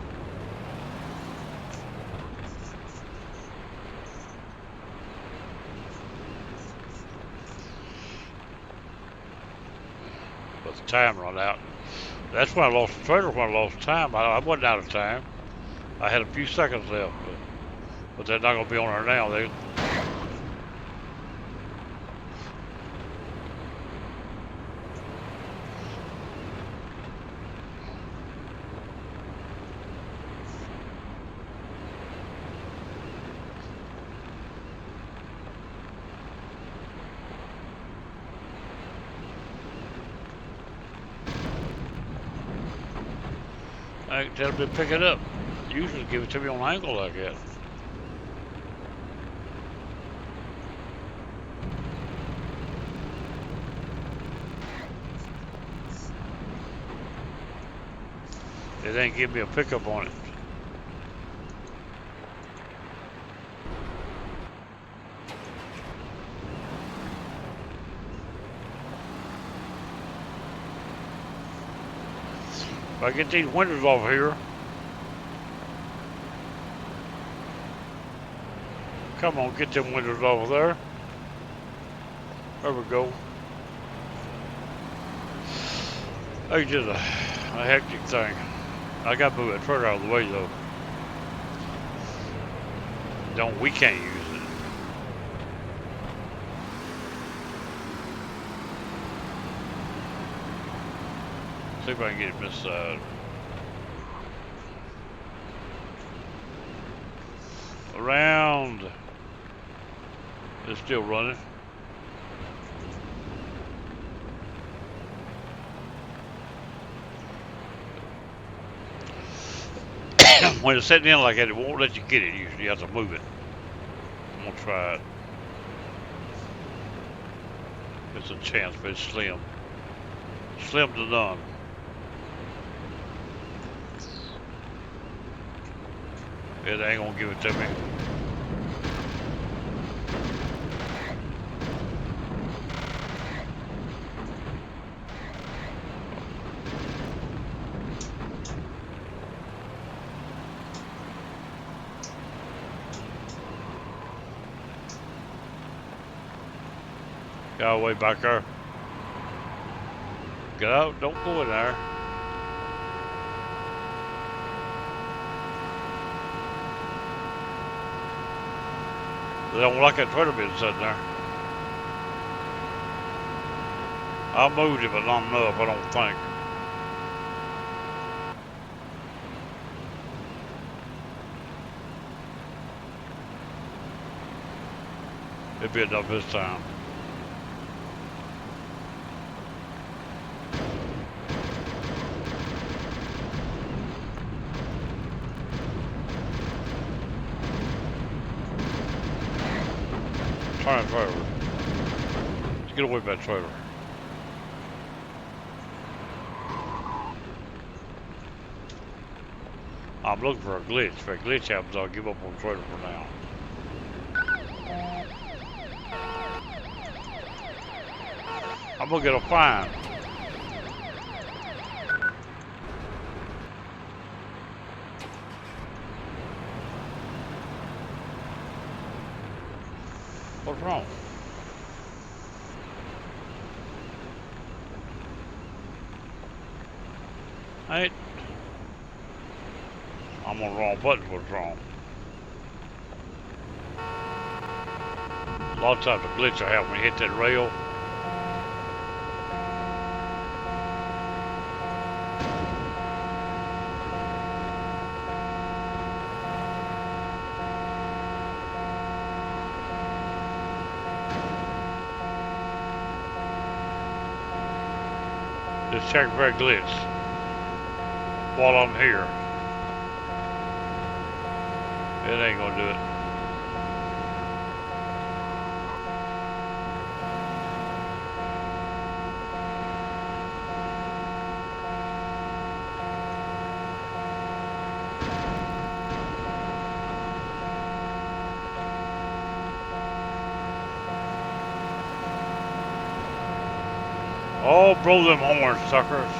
But the time run out. That's when I lost the trailer, when I lost time. I wasn't out of time. I had a few seconds left, but they're not going to be on there now. I can tell them to pick it up. Usually give it to me on an angle like that. It ain't give me a pickup on it. If I get these windows off here. Come on, get them windows over there. There we go. It's just a hectic thing. I gotta move that trailer out of the way though. We can't use it. See if I can get it this side. Around. It's still running. When it's sitting in like that, it won't let you get it usually. You have to move it. I'm gonna try it. It's a chance, but it's slim. Slim to none. It ain't gonna give it to me. Get out of the way back there. Get out, don't go in there. They don't like that trailer being sitting there. I moved it, but not enough, I don't think. It'll be enough this time. Turn that trailer. Let's get away from that trailer. I'm looking for a glitch. If a glitch happens, I'll give up on the trailer for now. I'm gonna get a fine. What's wrong? Hey, I'm on the wrong button. What's wrong? A lot of times the glitch will happen when you hit that rail. Just check for a glitch while I'm here. It ain't gonna do it. Oh, blow them horns, suckers.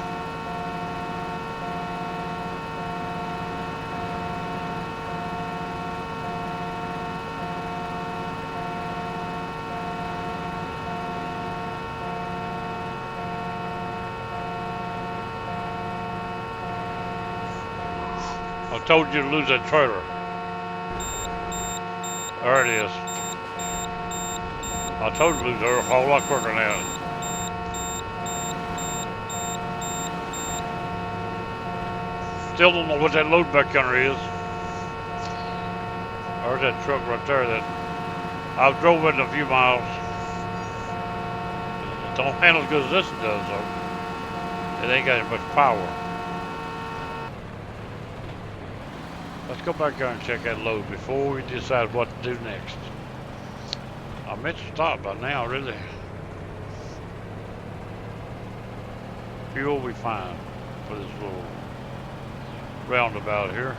I told you to lose that trailer. There it is. I told you to lose it a whole lot quicker than that. Still don't know what that load back yonder is. There's that truck right there that I've drove it a few miles. It don't handle as good as this does though. It ain't got as much power. Let's go back there and check that load before we decide what to do next. I meant to stop by now, really. Fuel will be fine for this little roundabout here.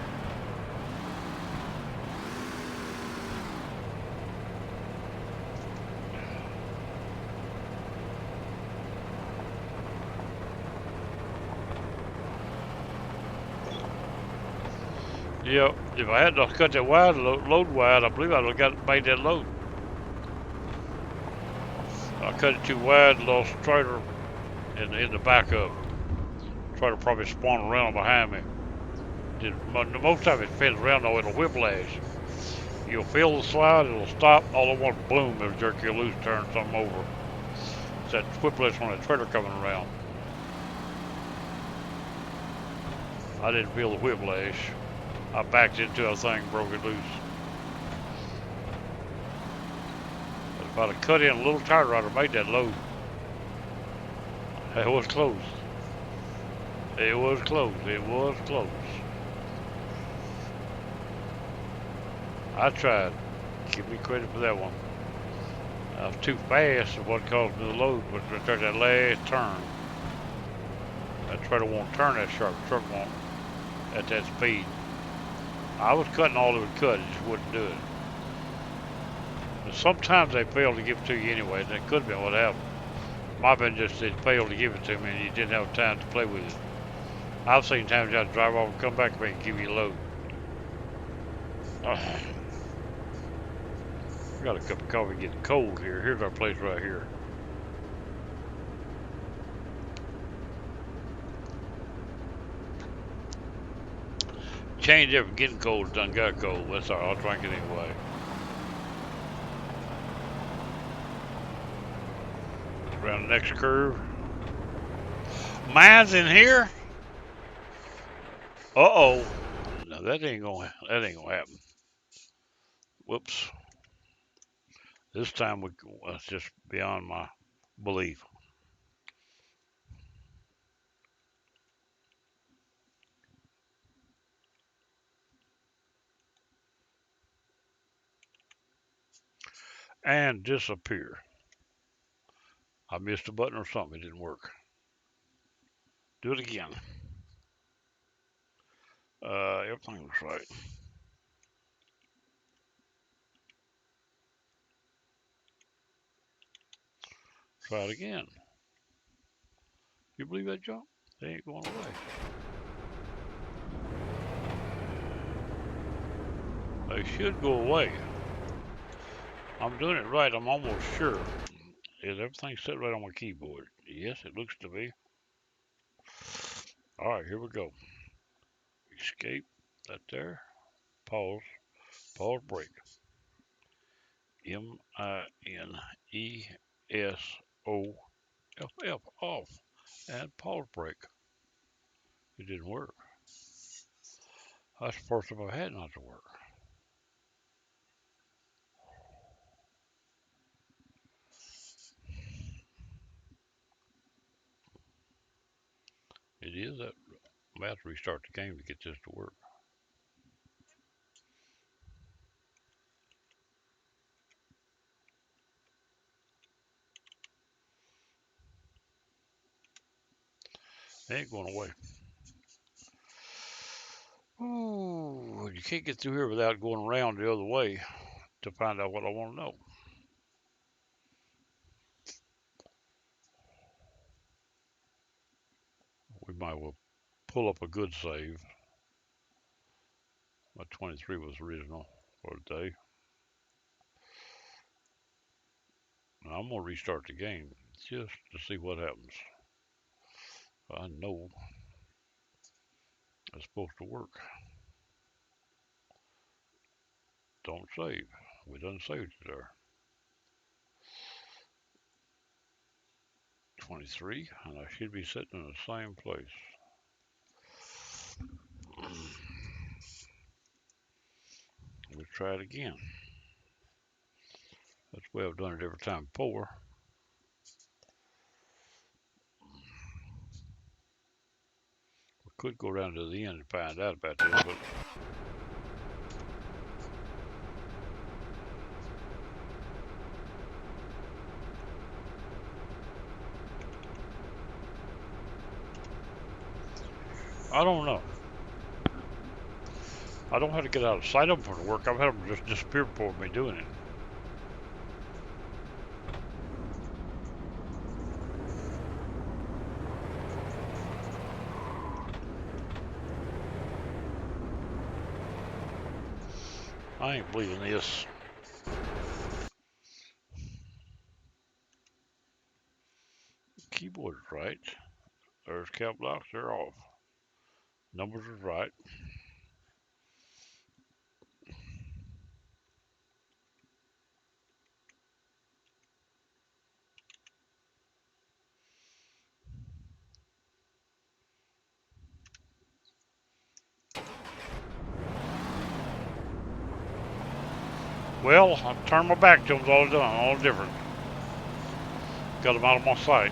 Yep, if I had to cut that wide load wide, I believe I'd have made that load. I cut it too wide, lost the trailer in the backup. Trailer probably spun around behind me. Most of it spins around though, it'll whiplash. You'll feel the slide, it'll stop, all at once, boom, it'll jerk you loose, turn something over. It's that whiplash when the trailer coming around. I didn't feel the whiplash. I backed into a thing, broke it loose. But if I'd have cut in a little tighter, I'd have made that load. It was close. It was close. It was close. I tried. Give me credit for that one. I was too fast is what caused me the load, but right there that last turn. That trailer won't turn that sharp, the truck won't at that speed. I was cutting all it would cut, it just wouldn't do it. But sometimes they fail to give it to you anyway, and that could have been what happened. Might have been just they failed to give it to me and you didn't have time to play with it. I've seen times you have to drive off and come back and give you a load. I got a cup of coffee getting cold here. Here's our place right here. Change it from getting cold to done got cold. That's all right, I'll drink it anyway. Around the next curve. Mine's in here? Uh-oh. No, that ain't gonna happen. Whoops. This time it's just beyond my belief. And disappear. I missed a button or something, it didn't work. Do it again. Everything was right. Try it again. You believe that, John? They ain't going away. They should go away. I'm doing it right, I'm almost sure. Is everything set right on my keyboard? Yes, it looks to be. Alright, here we go. Escape, that there. Pause. Pause break. MINESOFF off. And pause break. It didn't work. That's the first time I've had not to work. It is that I'm about to restart the game to get this to work. It ain't going away. Ooh, you can't get through here without going around the other way to find out what I want to know. might well pull up a good save. My 23 was original for the day. Now I'm gonna restart the game just to see what happens. I know it's supposed to work. Don't save. We done saved it there. 23, and I should be sitting in the same place. We'll try it again. That's the way I've done it every time before. We could go down to the end and find out about this, but I don't know. I don't have to get out of sight of them for the work. I've had them just disappear before me doing it. I ain't believing this. Keyboard is right. There's cap locks, they're off. Numbers is right. Well, I turned my back to them, all done, all different. Got them out of my sight.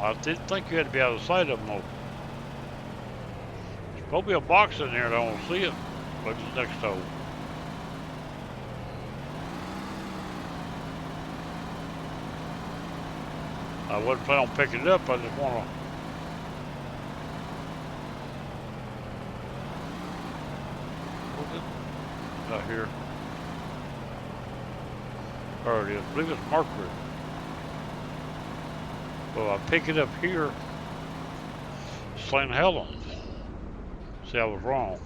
I didn't think you had to be out of sight of them though. There's probably a box in there and I don't see it. Look at the next hole. I wasn't planning on picking it up, I just want to. What's it? Out here. There it is. I believe it's Mercury. Well, I pick it up here. St. Helens. See, I was wrong.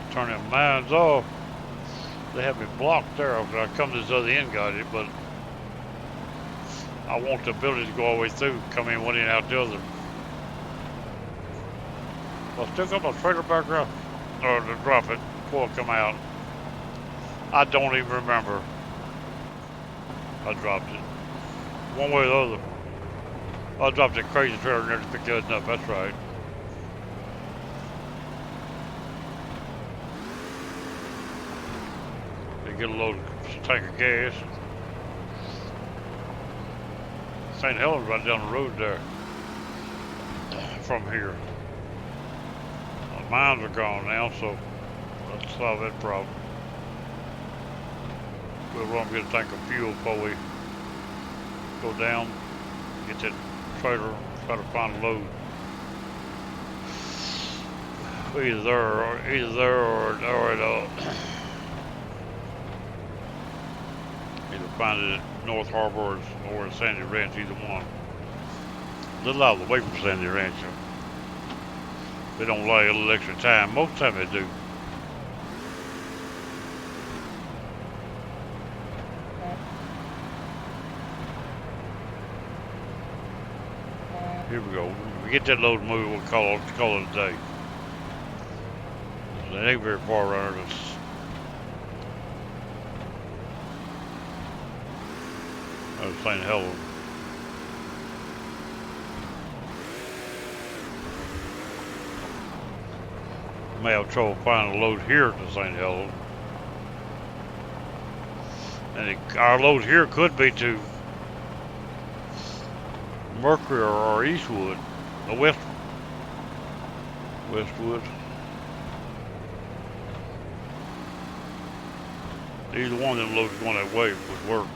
Turning mines off. They have me blocked there. I come to this other end, got it, but I want the ability to go all the way through, come in one end, out the other. I still got my trailer back up, or to drop it before I come out. I don't even remember. I dropped it. One way or the other. I dropped that crazy trailer and never picked it up, that's right. They get a load tank of gas. St. Helens right down the road there from here. The mines are gone now, so let's solve that problem. We'll run and get a tank of fuel before we go down, get that trailer, try to find a load. Either there or either find it at North Harbor or at Sandy Ranch, either one. A little out of the way from Sandy Ranch. They don't lay a little extra time. Most of the time they do. Here we go. When we get that load moved, we'll call it a day. They ain't very far around us. That's St. Helens. May have trouble finding a load here to St. Helens. And our load here could be to Mercury or Eastwood, or Westwood. Either one of them loads going that way would work.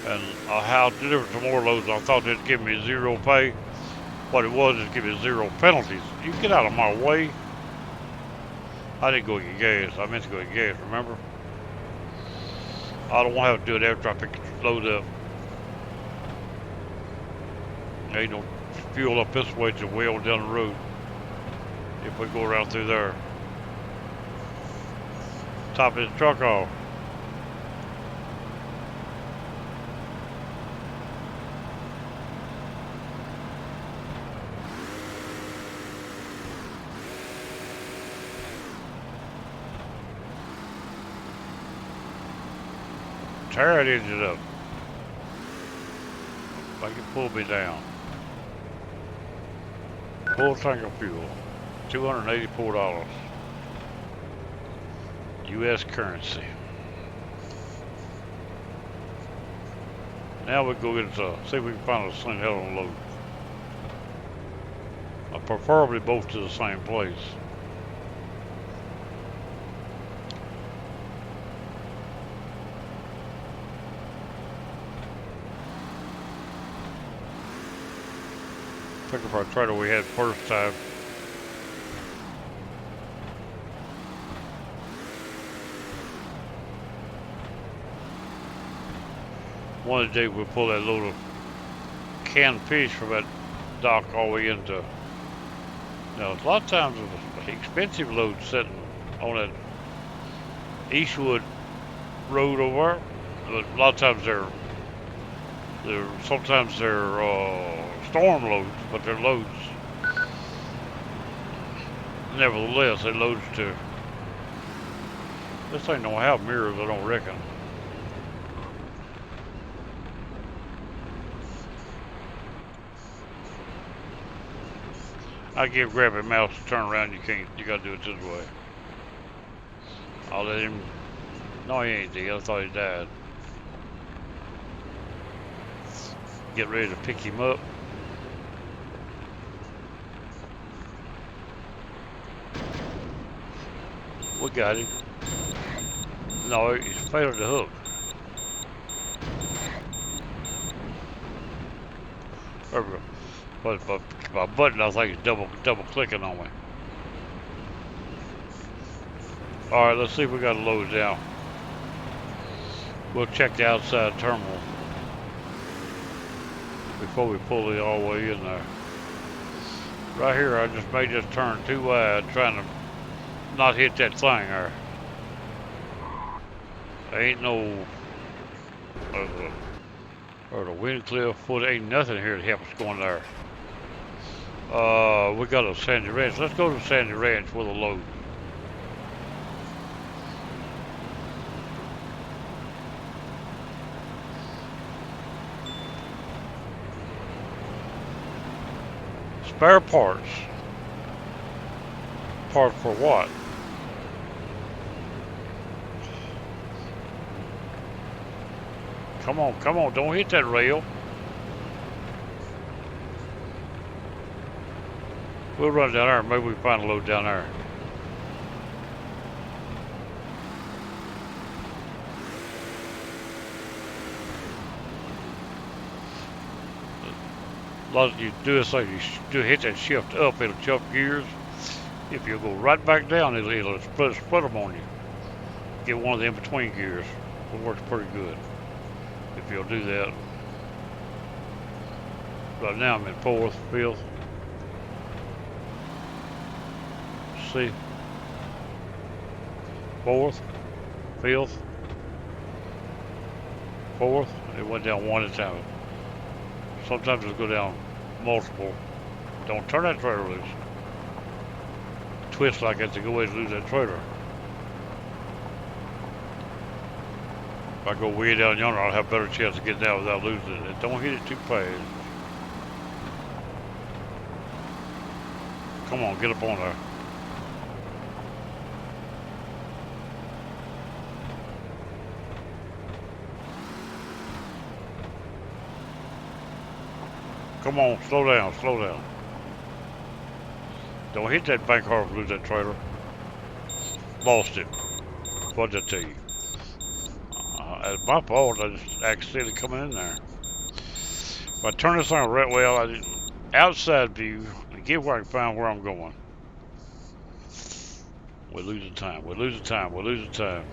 And how different to more loads, I thought they'd give me zero pay. What it was is give me zero penalties. You get out of my way. I didn't go get gas. I meant to go get gas, remember? I don't want to have to do it after I pick the load up. There ain't no fuel up this way to way on down the road. If we go around through there. Top of his truck off. Tear that engine up. Make it pull me down. Full tank of fuel. $284. U.S. currency. Now we go get see if we can find a same hell of a load. Preferably both to the same place. Pick up our trailer we had first time. One of the days we pulled that load of canned fish from that dock all the way into. Now, a lot of times it's expensive loads sitting on that Eastwood road over, but a lot of times sometimes they're storm loads, but they're loads. Nevertheless, they loads to. This thing don't have mirrors, I don't reckon. I give Grabby Mouse to turn around. You can't. You gotta do it this way. I'll let him. No, he ain't dead. I thought he died. Get ready to pick him up. We got him. No, he's failed the hook. There we go. But my button, I think, is double clicking on me. All right, let's see if we got a load down. We'll check the outside terminal before we pull it all the way in there. Right here, I just may just turn too wide, trying to not hit that thing there. There ain't no or the wind cliff foot. Ain't nothing here to help us going there. We got a Sandy Ranch. Let's go to Sandy Ranch with a load. Spare parts. Parts for what? Come on, don't hit that rail. We'll run down there, maybe we can find a load down there. A lot of you do this like you do hit that shift up, it'll jump gears. If you go right back down, it'll split them on you. Get one of the in-between gears. It works pretty good if you'll do that. Right now I'm in 4th, 5th. See? 4th, 5th, 4th. It went down one at a time. Sometimes it'll go down multiple. Don't turn that trailer loose. Twist like that to go away to lose that trailer. If I go way down yonder, I'll have a better chance of getting down without losing it. Don't hit it too fast. Come on, get up on there. Come on, slow down, slow down. Don't hit that bank hard, lose that trailer. Lost it. What'd I tell you? It's my fault, I just accidentally coming in there. If I turn this on right well, I outside view, and get where I can find where I'm going. We're losing time. We're losing time. We're losing time.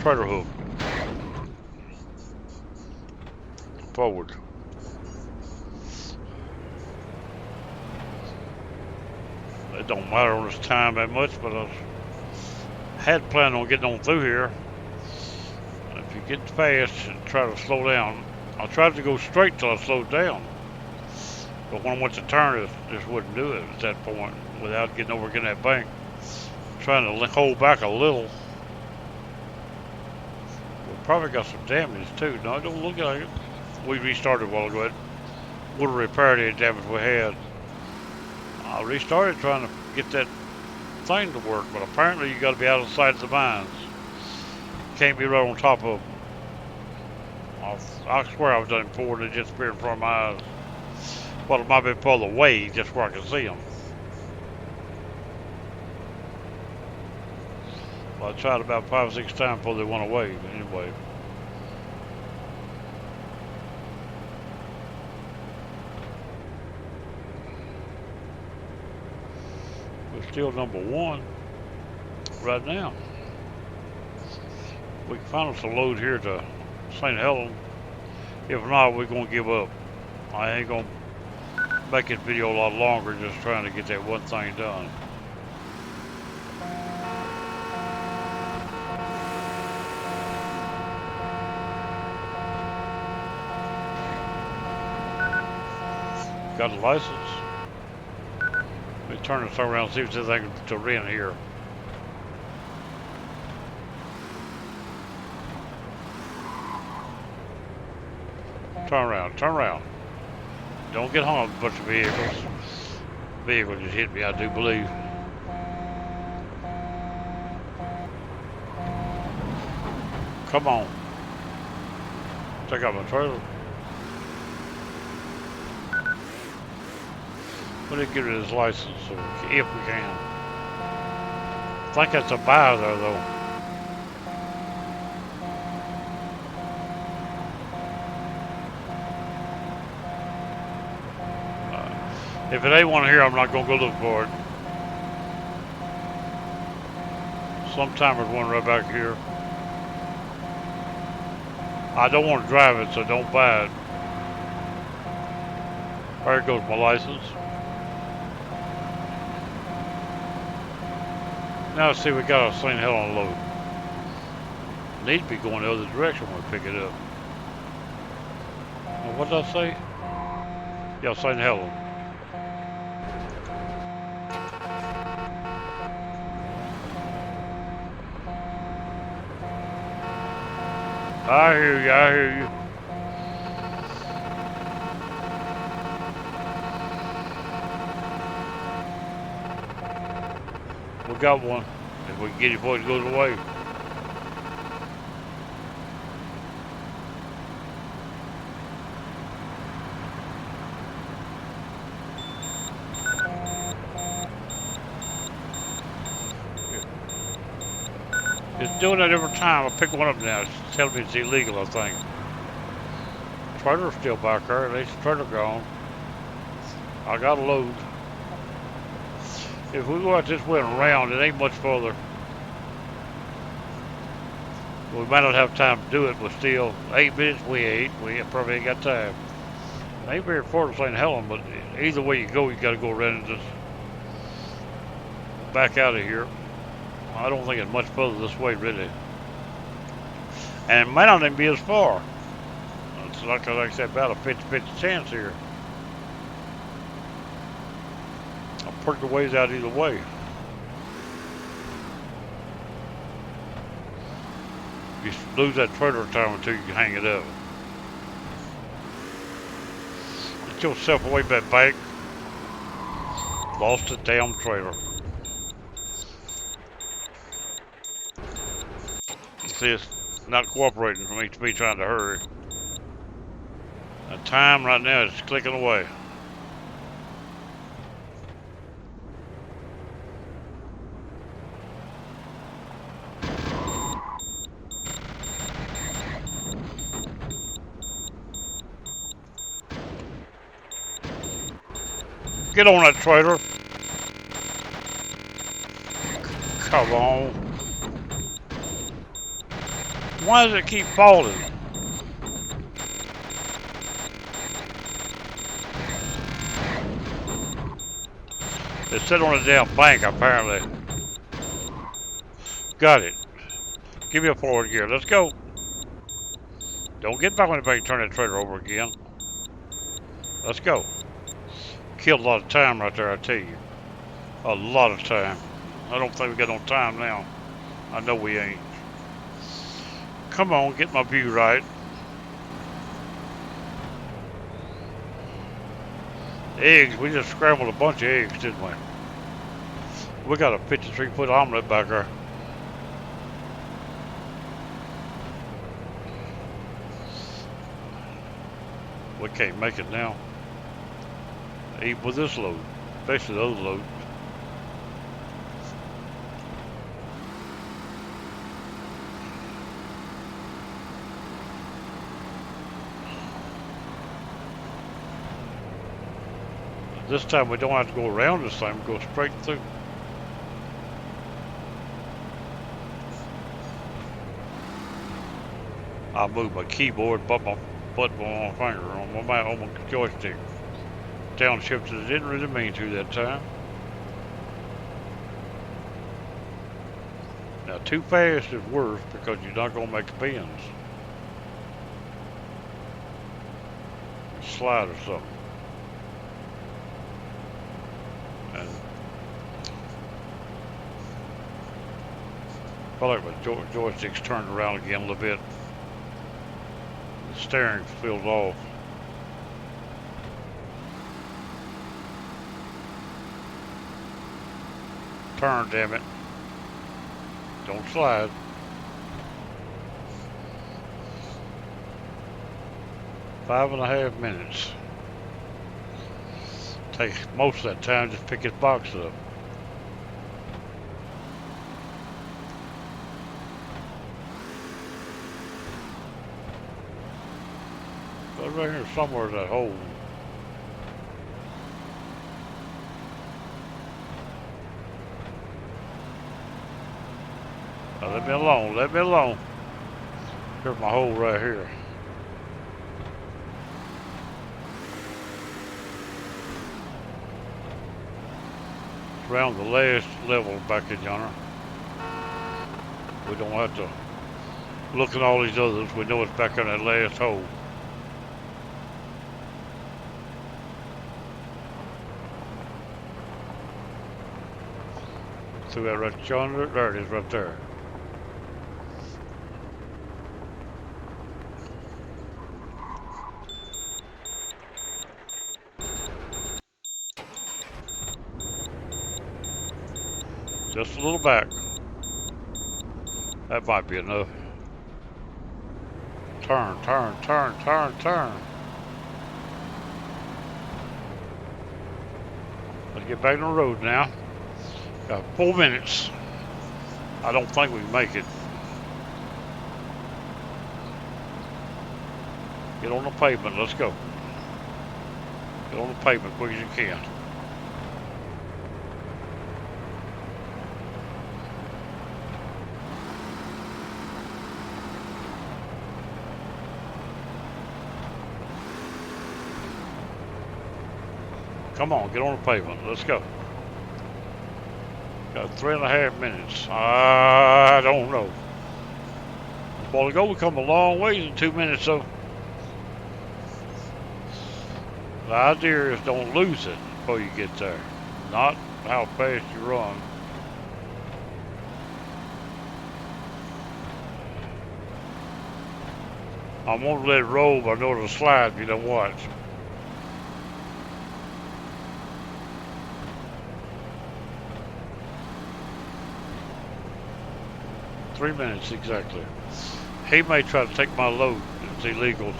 Trailer hook. Forward. It don't matter on this time that much, but I had planned on getting on through here. If you get fast and try to slow down, I tried to go straight till I slowed down. But when I went to turn, it just wouldn't do it at that point without getting that bank. Trying to hold back a little. We probably got some damage too. No, it don't look like it. We restarted a while ago. Would have repaired any damage we had. I restarted trying to get that thing to work, but apparently you got to be out of sight of the mines. Can't be right on top of them. I swear I've done it before and they just appeared in front of my eyes. Well, it might be further away, just where I can see them. Well, I tried about 5 or 6 times before they went away, but anyway. We're still number 1 right now. We can find us a load here to St. Helens. If not, we're going to give up. I ain't going to make this video a lot longer just trying to get that one thing done. Got a license. Let me turn this around and see if there's anything to rent here. Turn around, turn around. Don't get hung up with a bunch of vehicles. Vehicle just hit me, I do believe. Come on. Take out my trailer. We need to get rid of his license if we can. I think that's a buy there though. If it ain't one here, I'm not gonna go look for it. Sometime there's one right back here. I don't want to drive it, so don't buy it. There goes my license. Now see, we got a St. Helens load. Need to be going the other direction when we pick it up. Well, what did I say? Yeah, St. Helens. I hear you, I hear you. We got one. If we can get it before it goes away. It's doing that every time. I pick one up now. It's telling me it's illegal, I think. Trailer's still back there. At least the trailer gone. I got a load. If we go out this way and around, it ain't much further. We might not have time to do it, but still, 8 minutes we probably ain't got time. It ain't very far to St. Helens, but either way you go, you gotta go around and just back out of here. I don't think it's much further this way, really. And it might not even be as far. It's like I said, about a 50-50 chance here. I'll put the ways out either way. You lose that trailer time until you can hang it up. Get yourself away from that bank. Lost the damn trailer. See, it's not cooperating for me trying to hurry. The time right now is clicking away. Get on that trailer. Come on. Why does it keep falling? It sit on a damn bank, apparently. Got it. Give me a forward gear. Let's go. Don't get back on the bank and turn that trailer over again. Let's go. Killed a lot of time right there, I tell you. A lot of time. I don't think we got no time now. I know we ain't. Come on, get my view right. Eggs, we just scrambled a bunch of eggs, didn't we? We got a 53-foot omelet back there. We can't make it now. Even with this load, especially the other load. This time we don't have to go around this time, we go straight through. I moved my keyboard, but my button on my finger on my joystick. Downshifted, I didn't really mean to that time. Now too fast is worse because you're not gonna make the bends. Slide or something. And I feel like my joystick's turned around again a little bit. The steering feels off. Turn, damn it. Don't slide. Five and a half minutes. Take most of that time just pick his box up. But right here somewhere that hole. Now, let me alone, let me alone. Here's my hole right here. It's around the last level back in yonder. We don't have to look at all these others. We know it's back in that last hole. See that right yonder? There it is right there. Just a little back. That might be enough. Turn, turn, turn, turn, turn. Let's get back on the road now. Got 4 minutes. I don't think we can make it. Get on the pavement, let's go. Get on the pavement quick as you can. Come on, get on the pavement. Let's go. Got 3.5 minutes. I don't know. A while ago, we come a long ways in 2 minutes, though. The idea is don't lose it before you get there. Not how fast you run. I'm gonna let it roll, but I know it'll slide if you don't watch. Three minutes exactly. He may try to take my load. It's illegal.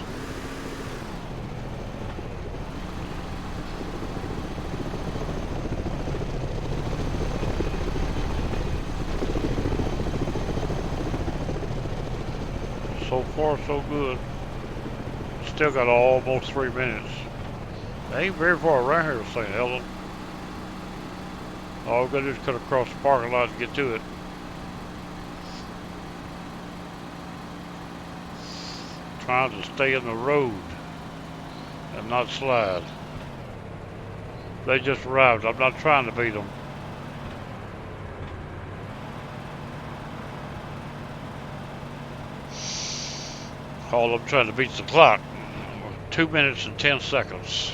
So far, so good. Still got almost 3 minutes. They ain't very far around here, St. Helen. All we gotta do is cut across the parking lot to get to it. trying to stay in the road and not slide. They just arrived. I'm not trying to beat them. All I'm trying to beat's the clock. 2 minutes and 10 seconds.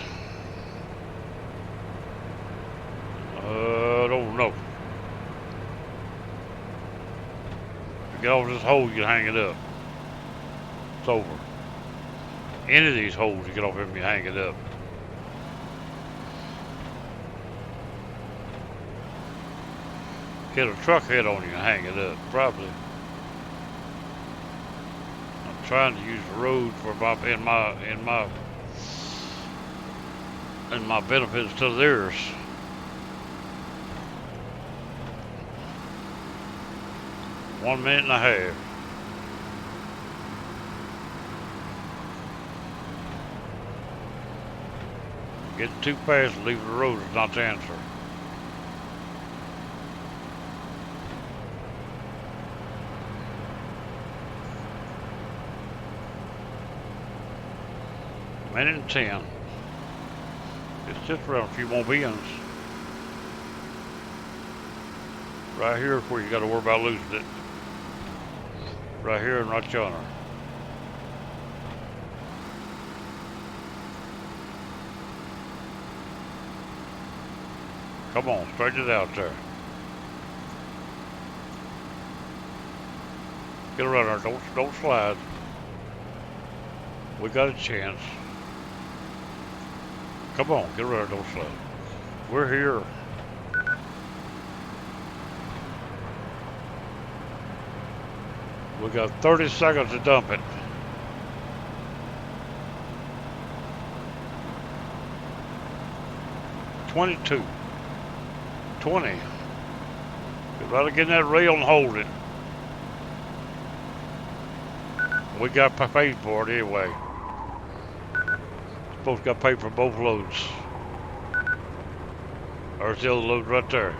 I don't know. Get over this hole, you can hang it up. It's over. Any of these holes, you get off them, you hang it up. Hit a truck head on you and hang it up, probably. I'm trying to use the road for in my benefits to theirs. One minute and a half. Getting too fast and leaving the road is not the answer. Minute and 10. It's just around a few more bends. Right here is where you got to worry about losing it. Right here and right yonder. Come on, straighten it out there. Get around there, don't slide. We got a chance. Come on, get around there, don't slide. We're here. We got 30 seconds to dump it. $22. 20. You gotta get in that rail and hold it. We got paid for it anyway. Both got paid for both loads. There's the other load right there.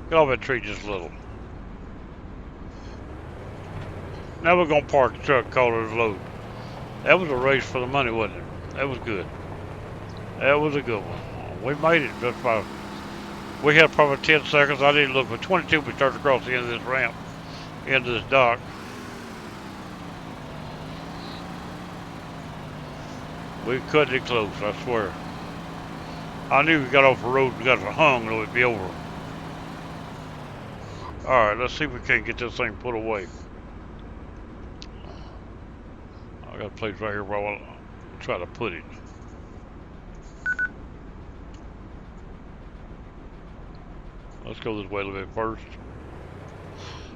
Get off that tree just a little. Now we're gonna park the truck, call it a load. That was a race for the money, wasn't it? That was good. That was a good one. We made it just by. We had probably 10 seconds. I didn't look, but 22 we started across the end of this ramp, into this dock. We cut it close, I swear. I knew we got off the road and got hung, or it'd be over. Alright, let's see if we can't get this thing put away. I got a place right here where I'll try to put it. Let's go this way a little bit first.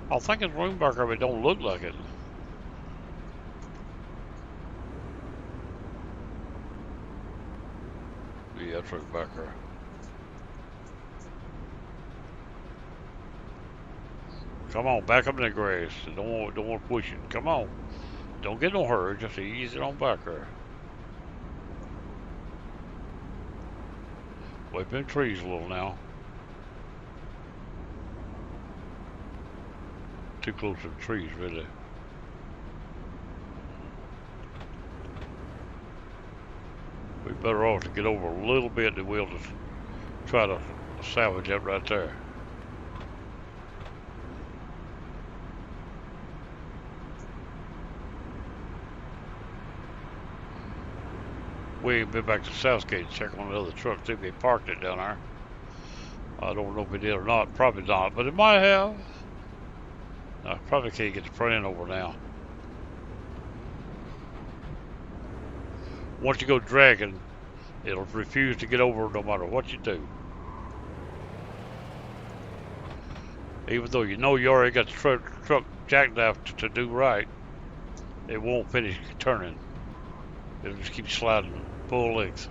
I think it's room back there, but it don't look like it. Yeah, that's right back there. Come on, back up in the grass. Don't want to push it. Come on. Don't get no hurry. Just ease it on back there. Wait in the trees a little now. Too close to the trees, really. We better off to get over a little bit than we'll just try to salvage that right there. We ain't been back to Southgate to check on the other truck, see if they parked it down there. I don't know if it did or not, probably not, but it might have. I probably can't get the front end over now. Once you go dragging, it'll refuse to get over no matter what you do. Even though you know you already got the truck jackknifed to do right, it won't finish turning. It'll just keep sliding full length.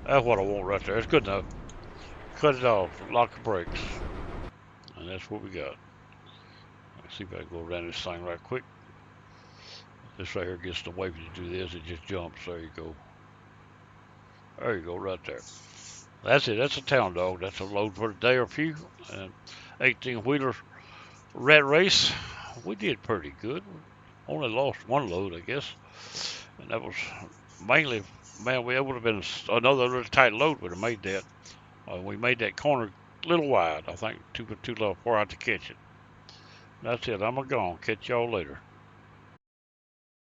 That's what I want right there. It's good enough. Cut it off, lock the brakes. And that's what we got. Let's see if I can go around this thing right quick. This right here gets the way to do this. It just jumps. There you go. There you go, right there. That's it. That's a town dog. That's a load for the day or few. And 18 wheeler rat race. We did pretty good. We only lost one load, I guess, and that was mainly, man. It would have been another little tight load. Would have made that. We made that corner a little wide. I think too low for out to catch it. That's it. I'm gonna go. Catch y'all later.